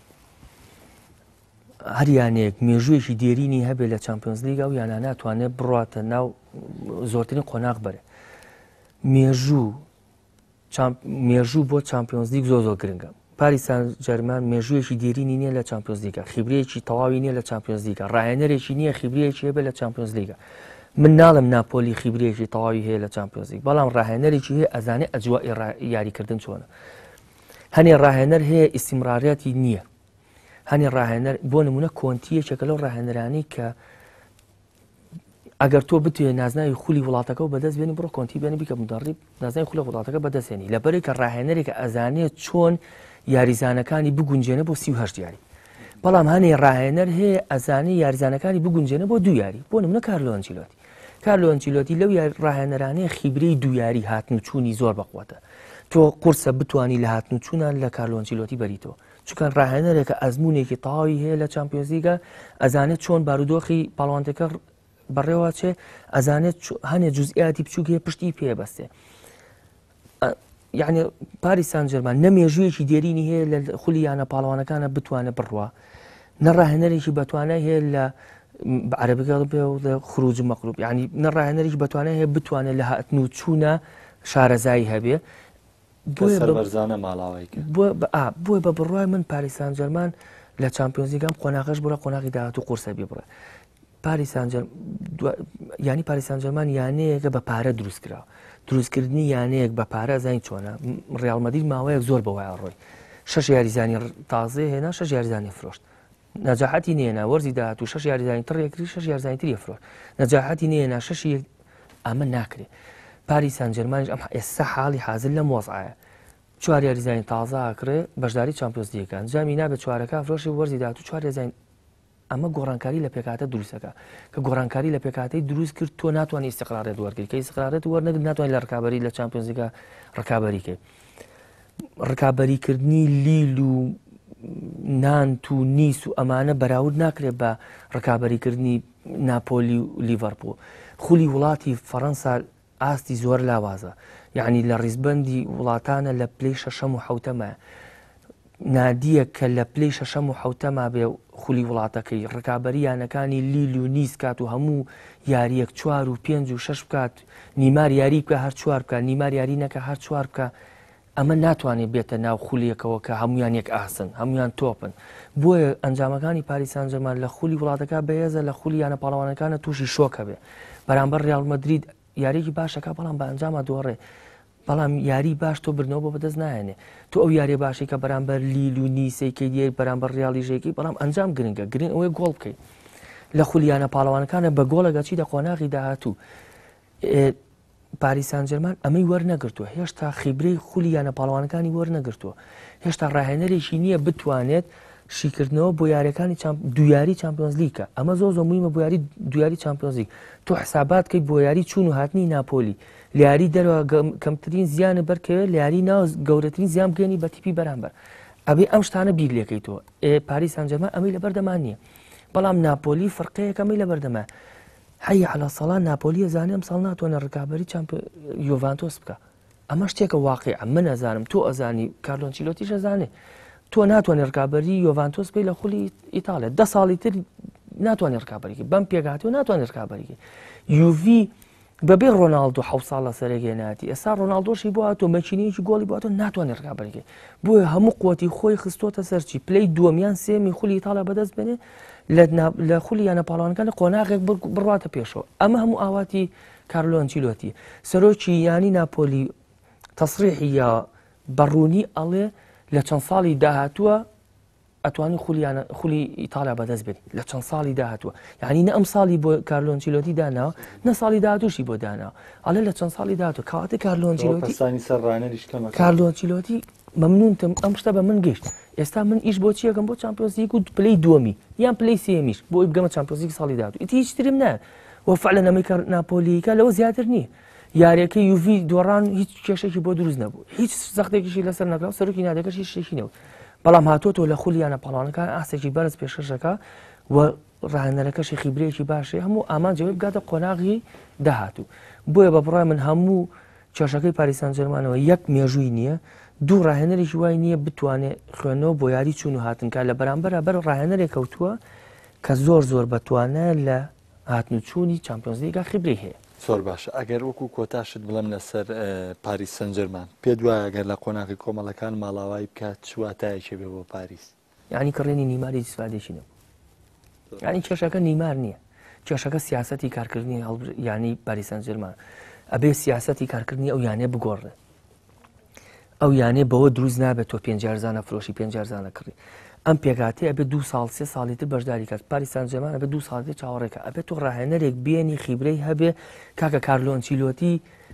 هەر یانەیەک مێژوویەکی دێرینی هەبێت لە چامپیۆنز لیگ ئەو یانە ناتوانێت بڕاتە ناو زۆرترین قۆناغ بەرێ مێژوو بۆ چامپیۆنز لیگ زۆر گرنگە پاریس سەن ژەرمان مێژوویەکی دێرینی نییە لە چامپیۆنز لیگە خیبرەیەکی تەواوی نییە لە چامپیۆنز لیگە ڕاهێنەرێکی نییە خیبرەیەکی هەبێت لە چامپیۆنز لیگە من ناڵم ناپۆلی خیبرەیەکی تەواوی هەیە لە چامپیۆنز لیگ بەڵام ڕاهێنەرێکی هەیە ئەزانێت ئەجوائی یاریکردن چۆنە هەنێ ڕاهێنەر هەیە ئیستیمڕاریەتی نییە هەنێ ڕاهێنەر بۆ نمونە کۆنتیەکێکە لەو ڕاهێنەرانی کە ئەگەر تۆ بتوێ نازناوی خولی وڵاتەکە و بەدەست بێنی بڕۆ کۆنتی بێنی بیکە مدەڕیب نازناوی خولی وڵاتەکە بەدەستێنی لەبەرەی کە ڕاهێنەرێکە ئەزانێت چۆن یاریزانەکانی بگونجێنە بۆ 38 یاری بەڵام هەنێ ڕاهێنەر هەیە ئەزانی یاریزانەکانی بگونجێنە بۆ 2 یاری بۆ نمونە کارلۆ ئەنچیلۆتی لەو ڕاهێنەرانەیە خیبرەی 2 یاری هاتن و چوونی زۆر بەقوتە تۆ قورسە بتوانی لە هاتن و چوونان لە کارلۆ ئەنچیلۆتی بەریتەوە چونکە ڕاهێنەرێکە ئەزمونێکی تەواوی هەیە لە چامپیۆنز لیگە ئەزانێت چۆن بارودۆخی پاڵەوانتەکە بەڕێوە چێ ئەزانێت هەنێ جوزئیاتی بچووک هەیە پشتی پێبەستێ یعنی پاریس سەن ژەرمان نەمێژوویەکی دێرینی هەیە لە خولی یانە پاڵەوانەکانە بتوانێت بڕوا نەڕاهێنەرێکی بەتوانای هەیە لە عەرەبیگەڵ بێ و لە خروج مەغلوب یعنی نەڕاهێنەرێکی بەتوانای هەیە بتوانێت لە هاتن و چوونە شارەزایی هەبێ بەرزانە ماڵاوای بۆی بە بڕوای من پاریس سەن ژەرمان لە چامپیۆنز لیگەم قۆناغش بڕە قۆناغی داهات و قورسە بێ ینی پاریس سەن ژەرمان یانەیەکە بە پارە دروستکراوە دروستکردنی یانەیەک بە پارە زین چۆنە ڕیال مەدرید ماوەیەک زۆر بەوای ڕۆی 6 یاریزانی تازێ هێنا 6 یاریزانی فرۆشت نەجاحەتی نێنا وەرزی داهات و 6 یاریزانی تڕێکری 6 یاریزانی تری فرۆشت نەجاحەتی نێنا 6 ئەمە ناکرێت پاریس سەن ژەرمانیش ئەم ئێستا حاڵی حازر لەم وەزعایە 4 یاریزانی تازە ئاکرێ بەشداری چامپیۆنز لیگەکان جامی نابێت 4ەکە فرۆشی وەرزی داهات و 4 یاریزانی ئەمە گۆڕانکاری لە پێکاتە دروستەکە کە گۆڕانکاری لە پێکاتەی دروست کرد تۆ ناتوانانی ئیستیقرارێت وەرگیت کە ئیستیقرارێت وەرنەگرت ناتوانانی لە ڕکابەری لە چامپیۆنز لیگە ڕکابەریکەی ڕکابەریکردنی لیل و نانت و نیس و ئەمانە بەراورد ناکرێت بە ڕکابەریکردنی ناپۆلی و لیڤەرپۆڵ خولی وڵاتی فەڕەنسا ئاستی زۆر لاوازە یعنی لە ڕیزبەندی وڵاتانە لە پلەی 6 و 7 نادیە کە لە پلەی شەشەم و حەوتەما بێ خولی وڵاتەکەی ڕکابەریانەکانی لیل و نیس کات و هەموو یاریەک 4 و 5 و 6 بکات نیمار یاری بکە هەر 4 بکە نیمار یاری نەکە هەر 4 بکە ئەمە ناتوانێت بێتە ناو خولیەکەوە کە هەمویان یەک ئاسن هەمویان تۆپن بۆیە ئەنجامەکانی پاریس سان ژەرمان لە خولی وڵاتەکە بەهێزە لە خولی یانە پاڵەوانەکانە تووشی شۆکە بێ بەرامبەر ریال مەدرید یاریێکی باشەکە بەڵام بە ئەنجامە دۆڕێ بەڵام یاری باش تۆ برنەوە بۆ بەدەست نایەنێ تۆ ئەو یاری باشی کە بەرامبەر لیل و نیسەیکەی دیێ بەرامبەر ریالیژەیەکی بەڵام ئەنجام گرنگە گرنگ ئەوەی گۆڵ بکەیت لە خولیانە پاڵەوانەکانە بە گۆڵەگەچی دە قۆناغی داهاتوو پاریس سان ژەرمان ئەمەی وەرنەگرتووە هێشتا خیبرەی خولیانە پاڵەوانەکانی وەرنەگرتووە هێشتا ڕاهێنەرێکی نییە بتوانێت شیکردنەوە بۆ یاریەکانی دویاری چامپیۆنز لیگە ئەمە زۆر زۆر موهیمە بۆ یاری دویاری چامپیۆنز لیگ تۆ حسابات کەی بۆ یاری چوون و هاتنی ناپۆلی لە یاری دەرەوە کەمترین زیانە بەرکەوێت لە یاری ناو گەورەترین زیان بگەێنی بە تیپی بەرامبەر ئەبێ ئەم شتانە بیر لێکەیتەوە پاریس سان ژەرمان ئەمەی لە بەردەمان نییە بەڵام ناپۆلی فڕقەیەک ئەمەی لە بەردەما حی عەلا سەڵا ناپۆلی ئەزانێ ئەمساڵ ناتوانێت ڕکابەری یۆڤانتۆس بکە ئەمە شتێکە واقعە من ئەزانم تۆ ئەزانی کارلۆ ئەنچیلۆتیش ئەزانێ تۆ ناتوانێت ڕکابەری یۆڤانتۆس بێ لە خولی ئیتاڵیا 10 ساڵی تر ناتوانێت ڕکابەریکی بەم پێگاتیەوە ناتوانێت ڕکابەریکی یوڤی بەبێ ڕۆناڵدۆ 7 ساڵ لە سەرێگەێناتی ئێستا ڕۆناڵدۆشی بۆ هاتۆ مەچینەیەکی گۆڵی بۆ هاتۆ ناتوانێت ڕکابەریکی بۆیە هەموو قوتی خۆی خستۆتە سەرچی پلەی دووەمیان سێمی خولی ئیتاڵیا بەدەست بێنێ لە خولی یانە پاڵەوانەکان قۆناغێک بڕاتە پێشەوە ئەمە هەموو ئاواتی کارلۆ ئەنچیلۆتی سەرۆکی یانی ناپۆلی تەسریحی یا بەڕوونی ئەڵێ لە چەند ساڵی داهاتووە ئەتوانی خولی ئیتاڵیا بەدەست بێت لە چەند ساڵی داهاتووە یعنی نە ئەم ساڵی بۆ کارلۆ ئەنچیلۆتی داناوە نە ساڵی داهاتووشی بۆ داناوە ئەڵێ لە چەند ساڵی داهاتووە کەواتە کارلۆ ئەنچیلۆتی مەمنونتم ئەم شتە بە من گەشت ئێستا من ئیش بۆ چیەکەم بۆ چامپیۆنز لیگ و پلەی دووەمی یان پلەی سێمیش بۆی بگەمە چامپیۆنز لیگ ساڵی داهاتوو ئیتی هیچ ترم نایە وە فعلەن ئەمەی ناپۆلیەکە لەوە زیاتر نییە یاریەکەی یوڤی دۆڕان هیچ کێشێکی بۆ دروست نەبوو هیچ زەختێکیشی لەسەر نەکراو سەرۆکی نادەکەش هیچ شتێکی نەبوو بەڵام هاتۆتەوە لە خولی یانە پاڵەوانەکان ئاسێکی بەرز پێشکەشەکە و ڕاهێنەرەکەشی خیبرەیەکی باشێ هەموو ئامانجەوەی بگاتە قۆناغی داهاتوو بۆیە بە بڕای من هەموو کێشەکەی پاریس سان ژەرمانەوە یەک مێژووی نییە دوو ڕاهێنەرێکی وای نییە بتوانێت خوێنەوە بۆ یاری چوون و هاتنکە لە بەرامبەرە بەر ڕاهێنەرێک کەوتووە کە زۆر بەتوانە لە هاتن و چوونی چامپیۆنز لیگا خیبرەی هەیە زۆر باشە ئەگەر وەکو کۆتاشت بڵێم لەسەر پاریس سان ژەرمان پێت وایە ئەگەر لە قۆناغی کۆمەڵەکان ماڵاوایی بکات چواتایەکی بێ بۆ پاریس یعنی کڕێنی نیماری استفادێکی نەبوو یعنی کێشەکە نیمار نییە کێشەکە سیاسەتی کارکردنی یانی پاریس سان ژەرمان ئەبێ سیاسەتی کارکردنی ئەو یانێ بگۆڕێ ئەو یانێ بەوە دروست نابێت تۆ 5 زانە فرۆشی 5 زانە کڕی ئەم پێگاتێ ئەبێ 2 ساڵ 3 ساڵی تر بەشداری کات پاریس سان ژەرمان ئەبێ 2 ساڵی چاوەڕێکە ئەبێ تۆ ڕاهێنەرێک بێنی خیبرەی هەبێ کاکە کارلۆ ئەنچیلۆتی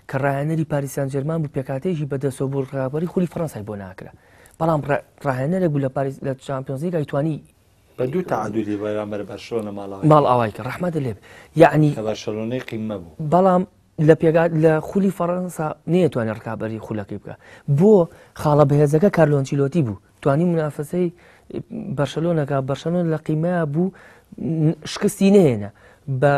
کە ڕاهێنەری پاریس سان ژەرمان بوو پێکاتێکی بەدەستەوە بۆ ڕکابەری خولی فەڕەنسای بۆ ناکرا بەڵام ڕاهێنەرێک بوو لە پاریس لە چامپیۆنز لیگ ئەیتوانی بە دوو تعادلی بەرامبەر بەرشلۆنە ماڵ ئاوای کە ڕەحمەتە لێ یعنی بەرشلۆنەی قیممە بوو بەڵام لە پێگات لە خولی فەڕەنسا نەیەتوانێت ڕکابەری خولەکەی بکە بۆ خاڵە بەهێزەکە کارلۆ ئەنچیلۆتی بوو توانی منافسەی بەرشلۆنەکە بەرشلۆن لە قیمەیە بوو شکستی نهێنە بە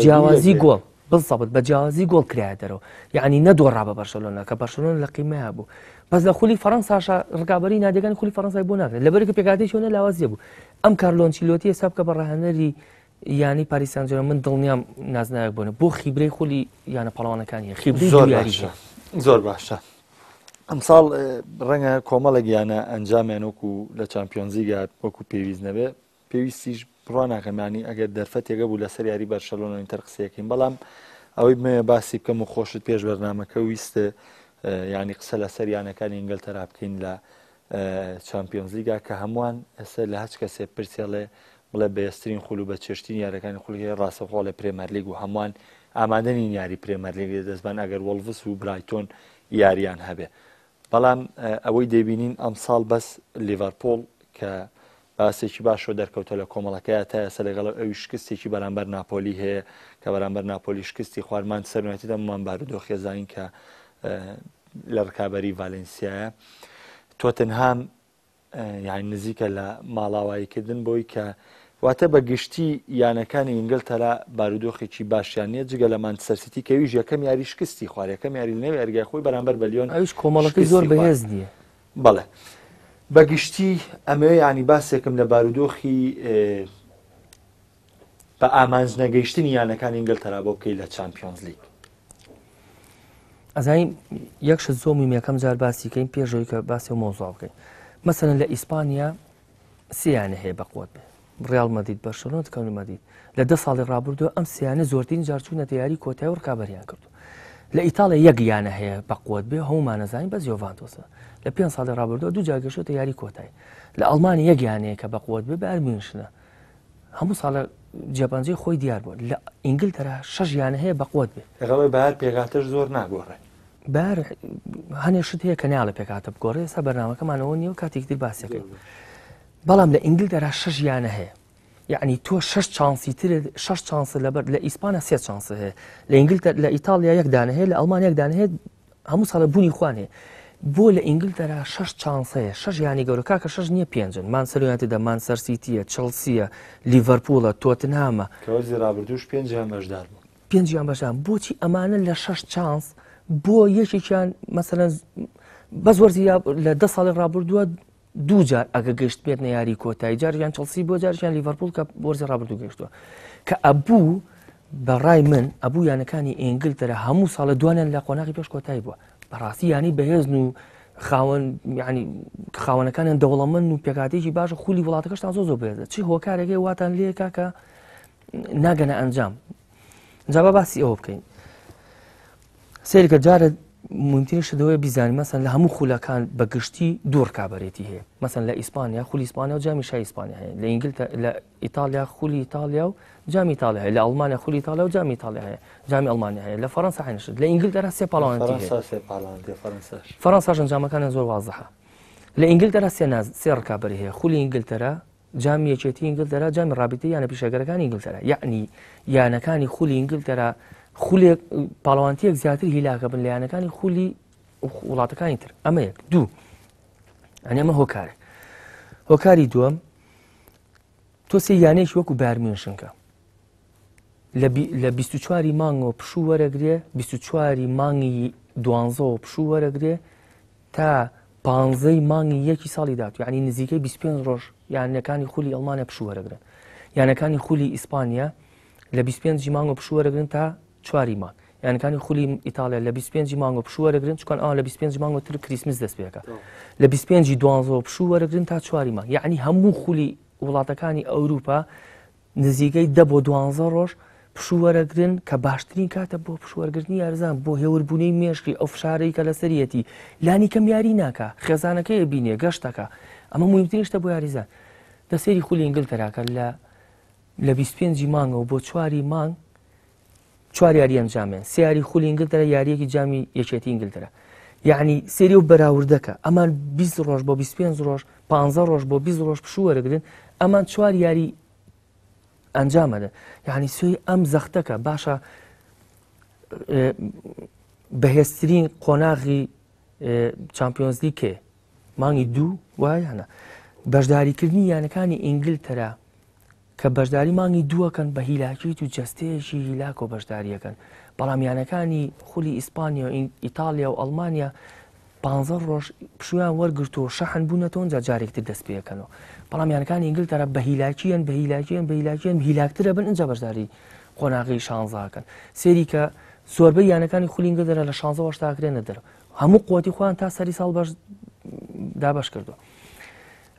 جیاوازی گۆڵ بڵسەبت بە جیاوازی گۆڵ کرایە دەرەوە یعنی نەدۆڕا بە بەرشلۆنە کە بەرشلۆن لە قیمەیە بوو بەس لە خولی فەڕەنساشە ڕکابەری نادەکانی خولی فەڕەنسای بۆ ناکرێت لەبەرێکە پێکاتێکیەوە لاوازیە بوو ئەم کارلۆ ئەنچیلۆتی حساب کە بە ڕاهێنەری یانی پاریس سان ژەرمان من دڵنیام نازناوێک بوون بۆ خیبرەی خولی یانە پاڵەوانەکانی خیبرەی دویاریشە زۆر باشە ئەمساڵ ڕەنگە کۆمەڵێک یانە ئەنجامیان وەکو لە چامپیۆنز لیگا وەکو پێویست نەبێ پێویستیش بڕوا ناکەمانی ئەگەر دەرفەتێکە بوو لەسەر یاری بەرشەلۆنە ئینتەر قسەیەکەین بەڵام ئەوەی مێ باسی بکەم و خۆشت پێش بەرنامەکە ویستە ینی قسە لەسەر یانەکانی ئینگلتەرا بکەین لە چامپیۆنز لیگا کە هەمووان ئێستا لە هەچ کەسێ پرسیڵێ بڵێ بەهێزترین خول و بە چێشتین یاریەکانی خولی ڕاستەوخۆ لە پرێمەر لیگ و هەمووان ئامادەنین یاری پرێمەر لیگ دەستبان ئەگەر وەڵڤس و برایتۆن یاریان هەبێ بەڵام ئەوەی دەبینین ئەمساڵ بەس لیڤەرپۆڵ کە باسێکی باشەوە دەرکەوتە لە کۆمەڵەکەیە تا ئێستا لەگەڵ ئەوی شکستێکی بەرامبەر ناپۆلی هەیە کە بەرامبەر ناپۆلی شکستی خوارمان سەرنوێتی دەممان بارودۆخی زانین کە لە ڕکابەری ڤالێنسیایە تۆتنهام یعنی نزیکە لە ماڵاواییکردن بۆی کە واتە بە گشتی یانەکانی ئینگلتەرا بارودۆخێکی باشیان نیە جگە لە مانچستەر سیتی کەویش یەکەم یاری شکستی خوارد یەکەم یاری نەوێ ئەرگای خۆی بەرامبەر بە لیۆن ئەویش کۆمەڵەکەی زۆر بەهێز نییە بەڵێ بەگشتی ئەمە ینی باسێکم لە بارودۆخی بە ئامانج نەگەیشتنی یانەکانی ئینگلتەرا بۆ بکەیت لە چامپیۆنز لیگ. ئەزانین یەکش زۆمی یەکەم جار باسیکەین پێشەوەی کە باسی مۆزاو بکەین. مەسەن لە ئیسپانیا سیانە هەیە بەقوت بێ ڕیال مەدید بەرشەلۆنە تکەونی مەدید لە 10 ساڵی ڕابردووە ئەم سیانە زۆرترین جارچوونە تیاری کۆتایی و ڕکابەریان کردو. لە ئیتاڵیا یەک یانە هەیە بەقوت بێ هەمومان نەزانین بەس یۆڤانتۆسە لە 5 ساڵی ڕابردووە دوو جاگەشتە یاری کۆتایی. لە ئەڵمانی یەک یانەیە کە بەقوت بێ بە ئەرمینشنە هەموو ساڵە جێبانجێ خۆی دیار بووە. لە ئینگلتەرا 6 یانە هەیە بەقوت بێ ڕەوەی بەهار پێکاتەش زۆر ناگۆڕێ بار هەنێشت هەیە کە ناڵە پێکاتە بگۆڕێ ئێستا بەرنامەکەمانەوە نیە و کاتێکتر باسەکەی. بەڵام لە ئینگلتەرا 6 یانە هەیە یعنی تۆ 6 چانسی تر 6 چانس لەبەر لە ئیسپانیا 3 چانس هەیە لە ئینگلتەر لە ئیتالیا یەک دانە هەیە لە ئەڵمانیا یەک دانە هەیە هەموو ساڵە بوونی خوان هەیە. بۆ لە ئینگلتەرا 6 چانس هەیە 6 یانی گەورە کاکە 6 نییە 5 مانسەریانتیدا مانسەر سیتیە چڵسیە لیڤەرپوڵە تۆتنهامە ڕابردوش 5 بەشدار بوو 5 بەشدان بۆچی ئەمانە لە 6 چانس بۆ یەکێکیان مەسەلەن بەس وەرزی لە 10 ساڵی ڕابردووە دوو جار ئەگە گەشت بێتنە یاری کۆتایی جاریان چڵسی بۆ جارشیان لیڤەرپوڵ کە وەرزی ڕابردوو گەشتووە کە ئەبوو بەڕای من ئەبوو یانەکانی ئینگلتەرا هەموو ساڵە دوانیان لە قۆناغی پێش کۆتایی بووە بەڕاستی ینی بەهێزن و خاوەن ینی خاوەنەکانیان دەوڵەمەند و پێکاتێکی باشە خولی وڵاتەکەشتان زۆر بێزە چی هۆکارێکی واتان لێ کاکە ناگەنە ئەنجام جا بە باسی ئەوە بکەین سێرکە جارە مهمترینش دەوەیە بیزانین مەسەن لە هەموو خولەکان بەگشتی دوور کابەرێتی هەیە مەسەن لە ئیسپانیا خولی ئیسپانیا و جامی شای ئیسپانیا هەیە لە ئینگلتەرا لە ئیتالیا خولی ئیتالیا و جامی ئیتالیا هەیە لە ئەڵمانیا خولی ئیتالیا و جامی ئیتالیا هەیە جامی ئەڵمانیا هەیە لە فەڕەنسا هەینشت لە ئینگلتەرا سێ پاڵەوانێتی هەیە فەڕەنساش ئەنجامەکانیان زۆر وازەحە لە ئینگلتەرا سێ ڕکابەری هەیە خولی ئینگلتەرا جامی یەکێتی ئینگلتەرا جامی ڕابطەی یانە پیشەگەرەکانی ئینگلتەرا یعنی یانەکانی خولی ئینگلتەرا خولێک پاڵەوانتیەک زیاتر هیلاکە بن لە یانەکانی خولی وڵاتەکانی تر ئەمە یەک دوو ئەنی ئەمە هۆکارێک هۆکاری دووەم تۆ سێ یانەیەکی وەکو بارمێنشنکە لە 24 مانگەوە پشوو وەرەگرێ 24 مانگی 12 پشوو وەرەگرێ تا 15 مانگی یەکی ساڵی داات یعنی نزیکەی 25 ڕۆژ یانەکانی خولی ئەڵمانیا پشوو وەرەگرن یانەکانی خولی ئیسپانیا لە 25 مانگەوە پشوو وەرەگرن تا 4 مانگ یانەکانی خولی ئیتالیا لە 25 مانگۆ پشوو وەرەگرن چکان ئەوان لە 25 مانگۆ تر کریسمس دەست پێەکە لە 25 12 پشوو وەرەگرن تا 4 مانگ یعنی هەموو خولی وڵاتەکانی ئەوروپا نزیکەی 10 بۆ 12 ڕۆژ پشوو وەرەگرن کە باشترین کاتە بۆ پشووەرگرتنی یارزان بۆ هێوربوونەی مێشکی ئەو فشارەی کە لەسەرەتی لانی کەم یاری ناکە خێزانەکەی بینێ گەشتەکە ئەمە مهمترینشتە بۆ یاریزان دەسێری خولی ئینگلتەراکە لە 25 مانگەوە بۆ 4 مانگ 4 یاری ئەنجامێن سیاری خولی ئینگلتەرا یاریەکی جامی یەکێتی ئینگلتەرا یعنی سێری و بەراوردەکە ئەمان 20 ڕۆژ بۆ 25 ڕۆژ 15 ڕۆژ بۆ 20 ڕۆژ پشوو وەرەگرن ئەمان 4 یاری ئەنجامەدە یعنی سوی ئەم زەختەکە باشە بەهێزترین قۆناغی چامپیۆنز لیگ کێ مانگی 2 وایانە بەشداریکردنی یانەکانی ئینگلتەرا کە بەشداری مانگی دووەکەن بە هیلاکیت و جەستەیەکی هیلاک و بەشداریەکەن بەڵام یانەکانی خولی ئیسپانیا و ئیتالیا و ئەڵمانیا 15 ڕۆژ پشویان وەرگرتووە شەحن بوونەتەوە جارێکتر دەست پێەکەنەوە بەڵام یانەکانی ئینگلتەرا بە هیلاکیان هیلاکترە بن ئەنجا بەشداری قۆناغی شانزاکەن سێری کە زۆربەی یانەکانی خولی ئینگلتەرا لە 16 هەشتاکرێنە دەرەوە هەموو قوتی خۆیان تا سەری ساڵ دابەش کردووە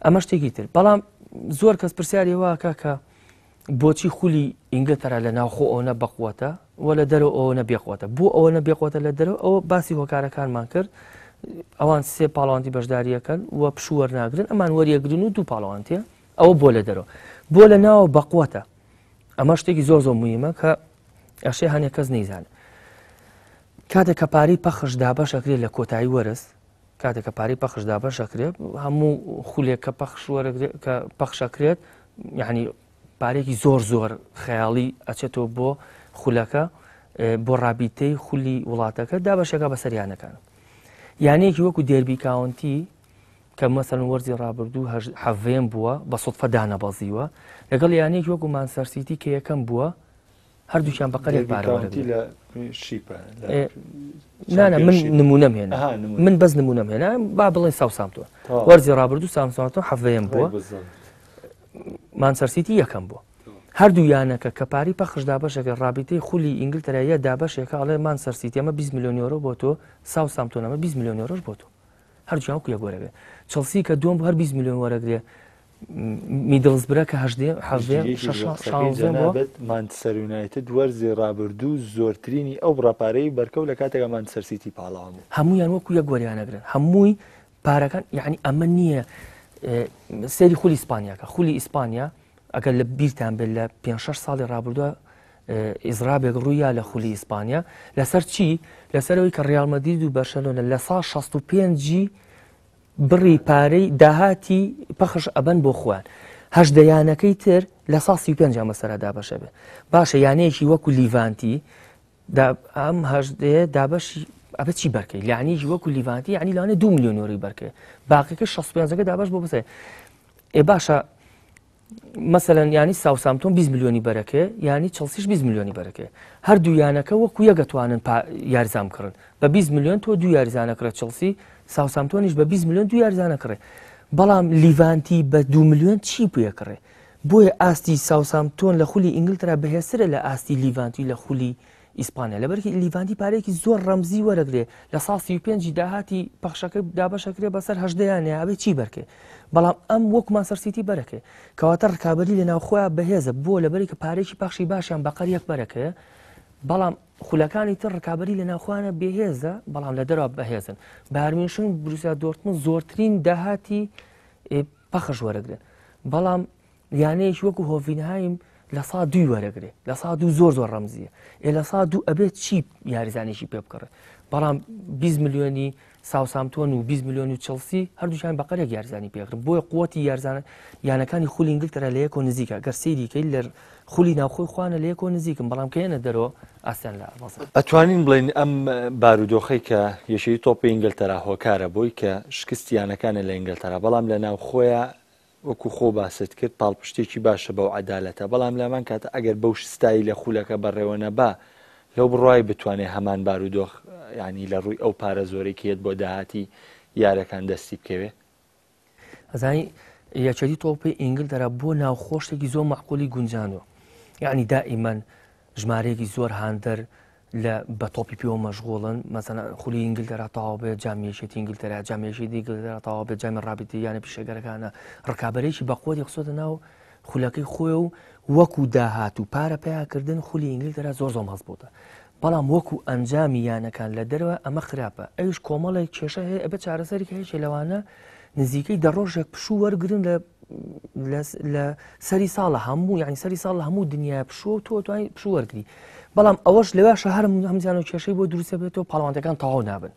ئەمە شتێکی تر بەڵام زۆر کەس پرسیارەوە کە بۆچی خولی ئینگلتەرا لە ناوخۆ ئەوە بەقوتە و لە دەرەوە ئەوە نەبێقوتە بۆ ئەوە نەبێقوتە لە دەرەوە ئەوە باسی هۆکارەکانمان کرد ئەوان سێ پاڵەوانتی بەشداریەکەن و پشووە ناگرن ئەمان وەریەگرن و دوو پاڵەوانتیە ئەوە بۆ لە دەرەوە بۆ لە ناوە بەقوتە ئەمە شتێکی زۆر مهمە کە ئەشێ هەنێک کەس نەیزانێت کاتێک کە پارەی پەخش دابەشەکرێت لە کۆتایی وەرز کاتێک کە پارەی پەخش دابەشەکرێت هەموو خولێک کە پەخشەکرێت یعنی پارێکی زۆر خەیاڵی ئەچێتەوە بۆ خولەکە بۆ ڕابیتەی خولی وڵاتەکە دابەشەکە بە سەریانەکان یانەیەکی وەکو دێربی کاونتی کە مەسەن وەرزی ڕابردوو حەڤێن بووە بە سوتفە دانەبەزیوە لەگەڵ یانەیەکی وەکو مانسەر سیتی کە یەکەم بووە هەردووکیان بەقەرێک بارەوەتی لە شیپە نانە من نمونەم هێنا من بەس نمونەم هێنا با بڵێ ساوسامتۆن وەرزی ڕابردوو سامسامتۆن حەفەیەم بووە مانچەستەر سیتی یەکەم بووە هەردوو یانەکە کە پاری پەخش دابەشێکە ڕابطەی خولی ئینگلتەرایە دابەشێکە ئەڵێ مانچەستەر سیتی ئەمە 20 میلیۆن یۆرۆ بۆ تۆ ساوسامتۆن ئەمە 20 میلیۆن یۆرۆش بۆ تۆ هەردوویان وەکو یەک وەرەگرێ چەلسی کە دووەم هەر 20 میلیۆن وەرەگرێ میدڵزبرە کە مانچەستەر یونایتد وەرزی ڕابردوو زۆرترینی ئەو ڕاپارەی بەرکەوت لە کاتێکە مانچەستەر سیتی پاڵاوان بوو هەمویان وەکو یەک وەریانەگرن هەمووی پارەکان یعنی ئەمە نییە سەری خولی ئیسپانیاکە خولی ئیسپانیا ئەگەر لە بیرتان بێت لە 5-6 ساڵی ڕابردووە ئیزرابێک ڕوویە لە خولی ئیسپانیا لەسەر چی لەسەرەوەی کە ڕیال مەدرید و بەرشەلۆنە لە ساڵ 65 بڕی پارەی داهاتی پەخش ئەبەن بۆ خۆیان هەژدەیانەکەی تر لە ساڵ 35 مەسەرە دابەشە بێت باشە یانەیەکی وەکو لیڤانتی ئەم هەژدەیە دابەشی ئەبێت چی بەرکەی لەعنیشی وەکو لیڤانتی ینی لەوانێ 2 میلیۆن یۆرۆی بەرکەی باقیکە 65 دابەش بۆ بسێ باشە مەسەلەن ینی ساوسامتۆن 20 میلیۆنی بەرەکێ ینی چەلسیش 20 میلیۆنی بەرەکێ هەردوو یانەکە وەکو یەکەتوانن یاریزان کڕن بە 20 میلیۆن تۆ دوو یاریزانەکرێت چەلسی ساوسامتۆنیش بە 20 میلیۆن دوو یاریزانەکڕێ بەڵام لیڤانتی بە 2 میلیۆن چی بویەکڕێ بۆیە ئاستی ساوسامتۆن لە خولی ئینگلترا بەهێزترە لە ئاستی لیڤانتی لە خولی ئیسپانیا لەبەرکی لیڤانتی پارێکی زۆر ڕەمزی وەرەگرێ لە ساڵ 35 داهاتی پەخشەکە دابەشەکرێ بەسەر هەژدەیانێ ئەبێ چی بەرکێ بەڵام ئەم وەک مانچەستەر سیتی بەرەکێ کەواتە ڕکابەری لە ناوخۆیان بەهێزە بۆ لەبەری کە پارێکی پەخشی باشیان بەقەر یەک بەرەکەیە بەڵام خولەکانی تر ڕکابەری لە ناوخۆیانە بێهێزە بەڵام لە دەرەوە بەهێزن بارمینشن بروسیا دۆرتموند زۆرترین داهاتی پەخش وەرەگرن بەڵام یانەیەکی وەکو هۆڤینهایم لە سا دوی وەرەگرێ لە سا دوو زۆر ڕەمزیە لە سا دوو ئەبێت چی یاریزانێکی پێ بکڕێ بەڵام 20 میلیۆنی ساوسامتۆن و 20 میلیۆنی چەلسی هەردووشان بەقەرێک یاریزانی پێکردن بۆیە قوتی یارزانە یانەکانی خولی ئینگلترا لە یەکۆ نزیکە گەر سەیریکەی لە خولی ناوخۆی خوانە لە یەکۆ نزیکم بەڵام کە هێنە دەرەوە ئاسیان لە ئەتوانین بڵین ئەم بارودۆخەی کە یەشەی تۆپی ئینگلتەرا هۆکارە بۆی کە شکستیانەکانە لە ئینگلتەرا بەڵام لە ناوخۆیە وەکو خۆ باست کرد پاڵپشتێکی باشە بەو عەدالەتە بەڵام لەمان کاتە ئەگەر بەو شستایی لە خولەکە بەڕێوە نەبا لەو بڕای بتوانێت هەمان بارودۆخ ینی لە ڕووی ئەو پارە زۆرەی کێت بۆ داهاتی یارەکان دەستی بکەوێ ئەزانی یەکێتی تۆپی ئینگلتەرا بۆ ناوخۆشتێکی زۆر معقولی گونجانەوە یعنی دائیمەن ژمارەیەکی زۆر هاندەر لە بە تۆپی پێوە مەشغوڵن مەسەڵەن خولی ئینگلتەرا تەواو بێت جامیەشێتی ئینگلتەرا جامیەشێتی ئینگلتەرا تەواو بێت جامی ڕابطی یانە پیشەگەرەکانە ڕکابەرێکی بەقوتی خسۆتە ناو خولەکەی خۆی و وەکو داهات و پارە پیاکردن خولی ئینگلتەرا زۆر مەزبوطە بەڵام وەکو ئەنجامی یانەکان لە دەرەوە ئەمە خراپە ئەوش کۆمەڵێک کێشە هەیە ئەبێت چارەسەری هەیە لەوانە نزیکەی دەڕۆژێک پشوو وەرگرن لە سەری ساڵە هەموو یعنی سەری ساڵ لە هەموو دنیا پشووە تۆ توانیت پشوو وەرگری بەڵام ئەوەش لەواشە هەر هەمزیان و کێشەی بۆ دروستە بێتەوە پاڵەوانەکان تەواو نابن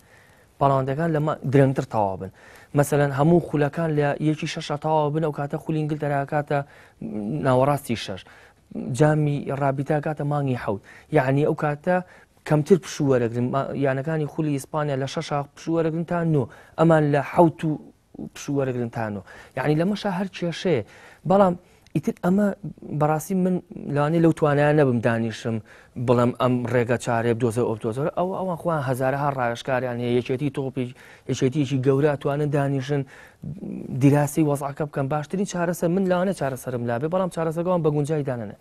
پاڵەوانەکان لەمە درەنگتر تەواو بن مەسەلەن هەموو خولەکان لە یەکی شەش تەواو بن ئەو کاتە خولی ئینگلتەرا کاتە ناوەڕاستی شەش جامی ڕابطە کاتە مانگی حەوت یعنی ئەو کاتە کەمتر پشوو وەرەگرن یانەکانی خولی ئیسپانیا لە شەش پشوو وەرەگرن تا نۆ ئەمان لە حەوت و پشوو وەرەگرن تا نۆ یعنی لەمەشە هەر کێشەیە بەڵام ئیتر ئەمە بەڕاستی من لەوانەیە لەو توانایە نەبم دانیشم بڵم ئەم ڕێگە چارێ بدۆزە ئۆبدۆزەرە ئەوان خۆیان هەزارەها ڕایشکاریان هەیە یەکێتی تۆپی یەکێتیەکی گەورە ئەتوانن دانیشن دیراسی وەزعەکە بکەم باشترین چارەسەر من لەوانە چارەسەرم لابێ بەڵام چارەسەرگەوان بە گونجای دانەنە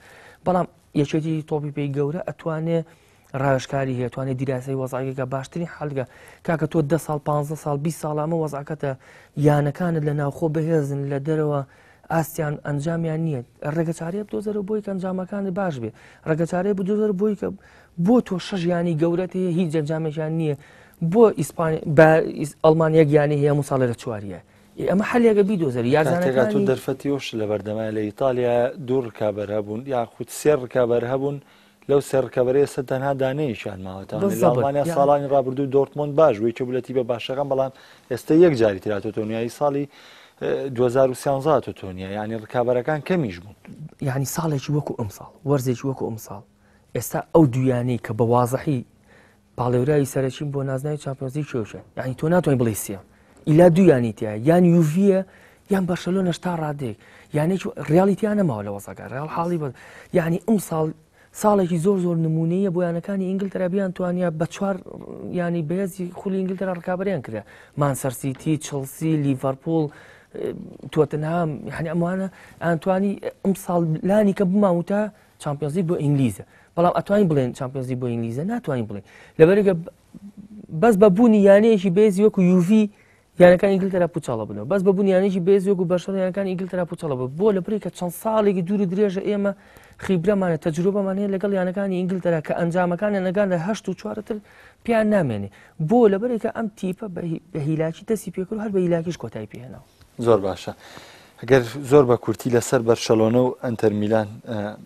بەڵام یەکێتی تۆپی پێی گەورە ئەتوانێ ڕایشکاری هەیە توانێت دیراسی وەزعەکە باشترین حەلگە کاکە تۆ 10 ساڵ 15 ساڵ 20 ساڵ ئەمە وەزعەکەتە یانەکانت لە ناوخۆ بەهێزن لە دەرەوە ئاستیان ئەنجامیان نییە ڕێگەچارەیە بدۆزەرە بۆی کە ئەنجامەکانی باش بێ ڕێگەچارەیە بدۆزەر بۆی کە بۆ تۆ شەژیانی گەورەت هەیە هیچ ئەنجامێکیان نییە بۆ ئەڵمانیا گیانی هەیە هەموو ساڵێ لە چواریە ئەمە حەلێکە بیدۆزەری یازانەکان دەرفەتیۆش لە بەردەمای لە ئیتالیا دوو ڕکابەر هەبوون یاخود سێ ڕکابەر هەبوون لەو سێ ڕکابەرەیە سەر تەنها دانەیەشان ماوەتان لە ئەڵمانیا ساڵانی ڕابردوو دۆرتمۆند باش وی کە بولەتی بە باشەکان بەڵام ئێستا یەک جاری تراتۆ تۆنیایی ساڵی 2013 تۆنیە ینی ڕکابەرەکان کەمیش بوون یعنی ساڵێکی وەکو ئەم ساڵ وەرزێکی وەکو ئەم ساڵ ئێستا ئەو دویانەی کە بە وازەحی پاڵێورایی سەرچین بۆ نازناوی چامپیۆنزی کێوشە یعنی تۆ ناتوانین بڵێ سێ ئیلا دویانی تایە یان یوڤە یان بەرشەلۆنەش تا ڕادێک یانێکی ڕیالیتیان نەماوە لە وەزەکە ڕێڵ حاڵی بە یعنی ئەم ساڵ ساڵێکی زۆر زۆر نمونەیە بۆ یانەکانی ئینگلترا بیان توانیا بە چوار ینی بەهێزی خولی ئینگلترا ڕکابەریان کرا مانچستەر سیتی چڵسی لیڤەرپوڵ تۆتنهام یعنی ئەمانە ئەتوانی ئەم ساڵ لانی کە بماوتە چامپیۆنز لیگ بۆ ئینگلیزە بەڵام ئەتوانین بڵێن چامپیۆنز لیگ بۆ ئینگلیزە ناتوانین بڵێن لەبەرێکە بەس بە بوونی یانەیەکی بێزی وەکو یوڤی یانەکان ئینگلترا پوچەڵە بنەوە بەس بە بوونی یانەیەکی بێزی وەکو بەرشەلۆنا یانەکانی ئینگلترا پوچەڵە بوو بۆ لەبەرێکە چەند ساڵێکی دوور و درێژە ئێمە خیبرەمانە تەجروبەمان هەیە لەگەڵ یانەکانی ئینگلترا کە ئەنجامەکانیان لەگان لە 8 و 4تر پیان نامێنێ بۆ لەبەرێکە ئەم تیپە بە هیلاکی دەستی پێکرد هەر بە هیلاکیش کۆتایی پێهێناوە زۆر باشە ئەگەر زۆر بە کورتی لەسەر بەرشەلۆنە و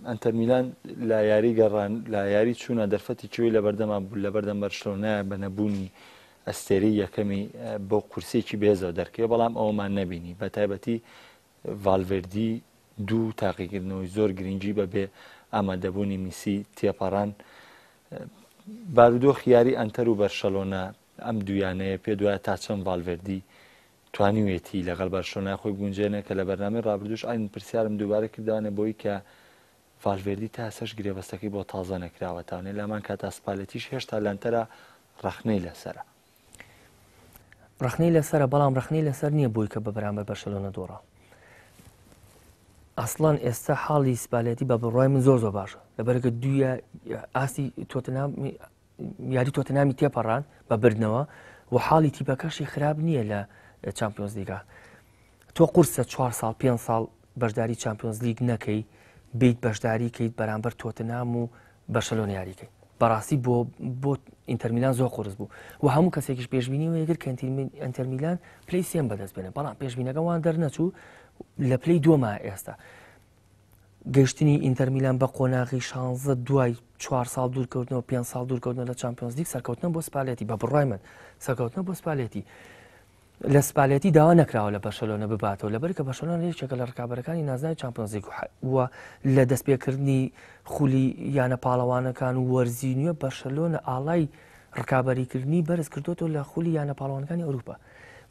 ئەنتەر میلان لا یاری گەڕان لا یاری چوونە دەرفەتی کوێی لە بەردەمان بوو لە بەردەم بەرشەلۆنایە بە نەبوونی ئەستێرەی یەکەمی بۆ قورسێکی بێزەوە دەرکێ بەڵام ئەومان نەبینی بە تایبەتی ڤالڤێردی دوو تاقیکردنەوەی زۆر گرنگی بەبێ ئامادەبوونی میسی تێپەڕان بارودۆخ یاری ئەنتەر و بەرشەلۆنا ئەم دویانەیە پێ دوایە تا چەند ڤالڤێردی توانیوێتی لەگەڵ بەرشەلۆنای خۆی گونجێنە کە لە بەرنامەی ڕابردوش ئاین پرسیارم دووبارە کردوانە بۆی کە ڤالڤێردی تا سەش گرێبەستەکەی بۆ تازە نەکراوەتانێ لەمان کاتا سپالەتیش هێشتا لەنتەرە ڕەخنەی لەسەرە ڕخنەی لەسەرە بەڵام ڕخنەی لەسەر نییە بۆی کە بە بەرامبەر بەرشەلۆنە دۆڕا ئەسڵان ئێستا حاڵی سپالەتی بە بڕای من زۆر زۆر باشە لەبەرەکە دوویە ئاستی یاری تۆتنامی تێپەڕان بە بردنەوە و حاڵی تیپەکەشی خراپ نییە لە چامپیۆنز لیگا تۆ قورسە 4 ساڵ 5 ساڵ بەشداری چامپیۆنز لیگ نەکەی بیت بەشداری کەیت بەرامبەر تۆتنام و بەرشەلۆنە یاریکەی بەڕاستی بۆ ئینتەر میلان زۆر قورس بوو و هەموو کەسێکیش پێشبینیەوە یەگر کە ئینتەر میلان پلەی سێم بەدەست بێنێ بەڵام پێشبینەکە وان دەرنەچوو لە پلەی دووەمە ئێستا گەشتنی ئینتەر میلان بە قۆناغی 16 دوای 4 ساڵ دوورکەوتنەوە 5 ساڵ دوورکەوتنەوە لە چامپیۆنز لیگ سەرکەوتنە بۆ سپالێتی بە بڕای من سەرکەوتنە بۆ سپالێتی لە سپالێتی داوا نەکراوە لە بەرشەلۆنە بباتەوە لەبەرکە بەرشەلۆنە یەکێکە لە ڕکابەرەکانی نازناوی چامپیۆنز لیگ وە لە دەستپێکردنی خولی یانە پاڵەوانەکان و وەرزی نوێ بەرشەلۆنە ئاڵای ڕکابەریکردنی بەرز کردوەوە لە خولی یانە پاڵەوانەکانی ئەوروپا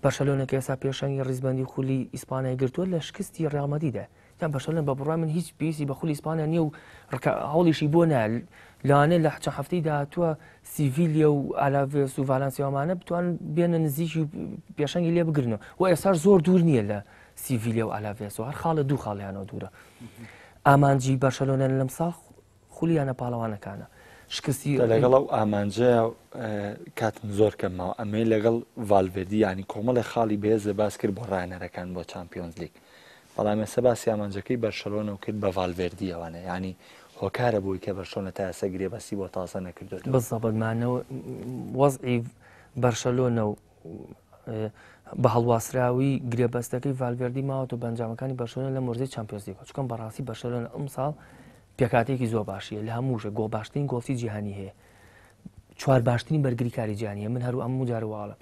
بەرشەلۆنە کە ئێستا پێشەنگی ڕیزبەندی خولی ئیسپانیای گرتووە لە شکستی ڕێال مەدریدە یان بەرشەلۆنە بە بڕای من هیچ پێویستی بە خولی ئیسپانیا نییە و هەوڵیشی بۆ نایە لەوانەیە لە چەند هەفتەی داهاتووە سیڤیلیە و ئالاڤێس و ڤالانسیاوانە بتوانن بێنە نزیکی و پێشەنگی لێ بگرنەوە و ئێستا زۆر دوور نییە لە سیڤیلیە و ئالاڤێس و هەر خاڵە دوو خاڵیانەوە دوورە ئامانجی بەرشەلۆنە لەم ساڵ خولیانە پاڵەوانەکانە شکستی لەگەڵ ئەو ئامانجەیە کاتم زۆر کەمەوە ئەمەی لەگەڵ ڤالڤێردی ینی کۆمەڵی خاڵی بەهێزە باس کرد بۆ ڕایەنەرەکان بۆ چامپیۆنز لیگ بەڵام ئێستا باسی ئامانجەکەی بەرشەلۆنە و کرد بە ڤالڤێردی ئەوانە ینی هۆکارە بۆی کە بەرشەلۆنە تا ئێستا گرێبەستی بۆ تازە نەکردوێت بەزەبەتمانەوە وەزعی بەرشەلۆنە و بە هەڵواسراوی گرێبەستەکەی ڤالڤێردی ماوەتە و بەنجامەکانی بەرشەلۆنە لە مۆرزەی چامپیۆنز لیگەوە چونکە بەڕاستی بەرشەلۆنە ئەم ساڵ پێکاتێکی زۆر باشیە لە هەمووشە گۆڵ باشترین گۆڵی جیهانی هەیە 4 باشترین بەرگریکاری جیهانیە من هەرو ئەموو جارواڵم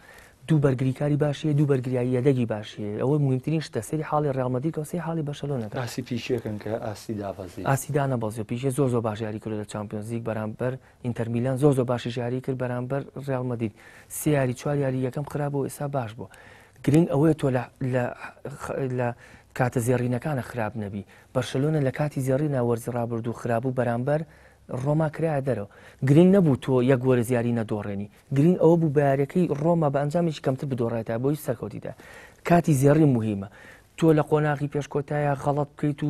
دوو بەرگریکاری باشیە دوو بەرگریایی یەدەگی باشیە ئەوە مهمترین شتە سەری حاڵی ڕێال مەدرید و سەری حاڵی بەرشەلۆنەکە ئاسی پیشەکەن کە ئاسی دابەزی ئاسی دانەبەزی و پیشە زۆر زۆر باش یاری کرد لە چامپیۆنز لیگ بەرامبەر ئینتەر میلان زۆر زۆر باشی یاری کرد بەرامبەر ڕێال مەدرید سێ یاری 4 یاری یەکەم خراپ بۆ ئێستا باش بوو گرنگ ئەوەیە تۆ لە کاتە زێڕینەکانە خراپ نەبی بەرشەلۆنە لە کاتی زێڕینە وەرزی ڕابردوو خراپبوو بەرامبەر ڕۆما کرایە دەرەوە گرنگ نەبوو تۆ یەک وەرز یاری نەدۆڕێنی گرنگ ئەوە بوو بەیارەکەی ڕۆما بە ئەنجامێکی کەمتر بدۆڕێتە بۆی سەرکەوتیدا کاتی زێڕی مهمە تۆ لە قۆناغی پێشکۆتایە غەڵەت بکەیت و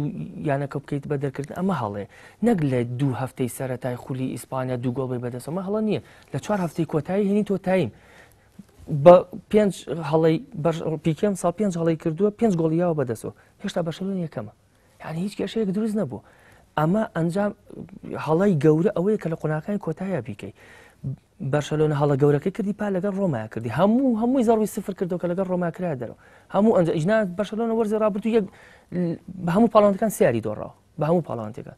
یانەکە بکەیت بە دەرکردن ئەمە هەڵێ نەک لە 2 هەفتەی سەرەتای خولی ئیسپانیا 2 گۆڵ بێ بەدەستەوە هەڵە نییە لە 4 هەفتەی کۆتایی هێنی تۆ تایم بە 5 هەڵەی پیکەم ساڵ 5 هەڵەی کردووە 5 گۆڵیاوە بەدەستەوە هێشتا بەرشەلۆنە یەکەمە یعنی هیچ کێشەیەک دروست نەبوو ئەمە ئەنجام هەڵی گەورە ئەوەیە کە لە قۆناغەکانی کۆتایە بیکەی بەرشەلۆنە هەڵە گەورەکەی کردی پا لەگەڵ ڕۆمایا کردی هەمووی زەڕوی سفر کردەوە کە لەگەڵ ڕۆمایا کرا دەرەوە هەموو ئەنج ئیجنا بەرشەلۆنە وەرزی ڕابردوو یەک بە هەموو پاڵەوانەکان سیاری دۆڕاوە بە هەموو پاڵەوانێکە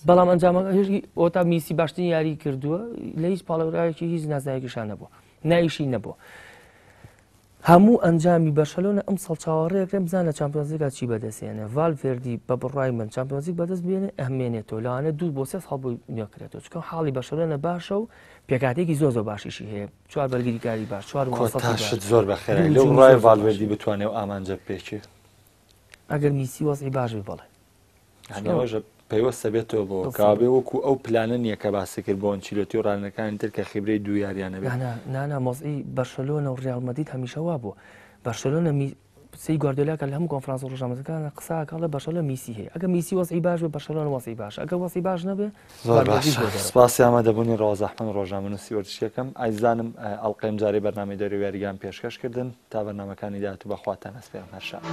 بەڵام ئەنجامەکە هێشتی ئۆتا میسی باشترین یاری کردووە لە هیچ پاڵەوراوێکی هیچ نازناوێکیشان نەبووە نایشی نەبووە هەموو ئەنجامی بەرشەلۆنە ئەم ساڵ چاوەڕێیەکرێ بزانە چامپیۆنز لیگا چی بەدەستێنێ ڤالڤێردی بە بڕای من چامپیۆنز لیگ بەدەست بێنێ ئەهمێنێتەوە لەوانە 2 بۆ 3 ساڵ بۆی نوێکرێتەوە چونکە حاڵی بەرشەلۆنە باشە و پێکاتێکی زۆر زۆر باشیشی هەیە 4 بەرگریکاری باش 4 کۆتاشت زۆر بەخێرا لەو ڕای ڤالڤێردی بتوانێت ئامانجە بپێچێت ئەگەر میسی وەزعی باش بڵێ پێوەستە بێتەوە بۆ کابێ وەکو ئەو پلانە نییە کە باسی کرد بۆ ئەنچیلۆتی و ڕانەکانی تر کە خیبرەی دوو یاریانە بێت. نانا مۆزئی بەرشەلۆنە و ڕیال مەدرید هەمیشە وا بوو. بەرشەلۆنە سی گواردیۆلا کە لە هەموو کۆنفرانس و ڕۆژنامەکانە قساکەڵە بەرشەلۆنە میسی هەیە. ئەگە میسی وەزعی باش بێ بەرشەلۆنە وەزعی باش، ئەگە وەزعی باش نەبێ سپاسی ئامادەبوونی ڕۆژەحمەد ڕۆژنامەنووسی وەرزشیەکەم. ئایزانم ئەڵقەیم جارێ بەرنامەی دەروی یاریگان پێشکەشکردن تا بەرنامەکانی داهاتوو بەخواتان هەسپێم هەر شاد.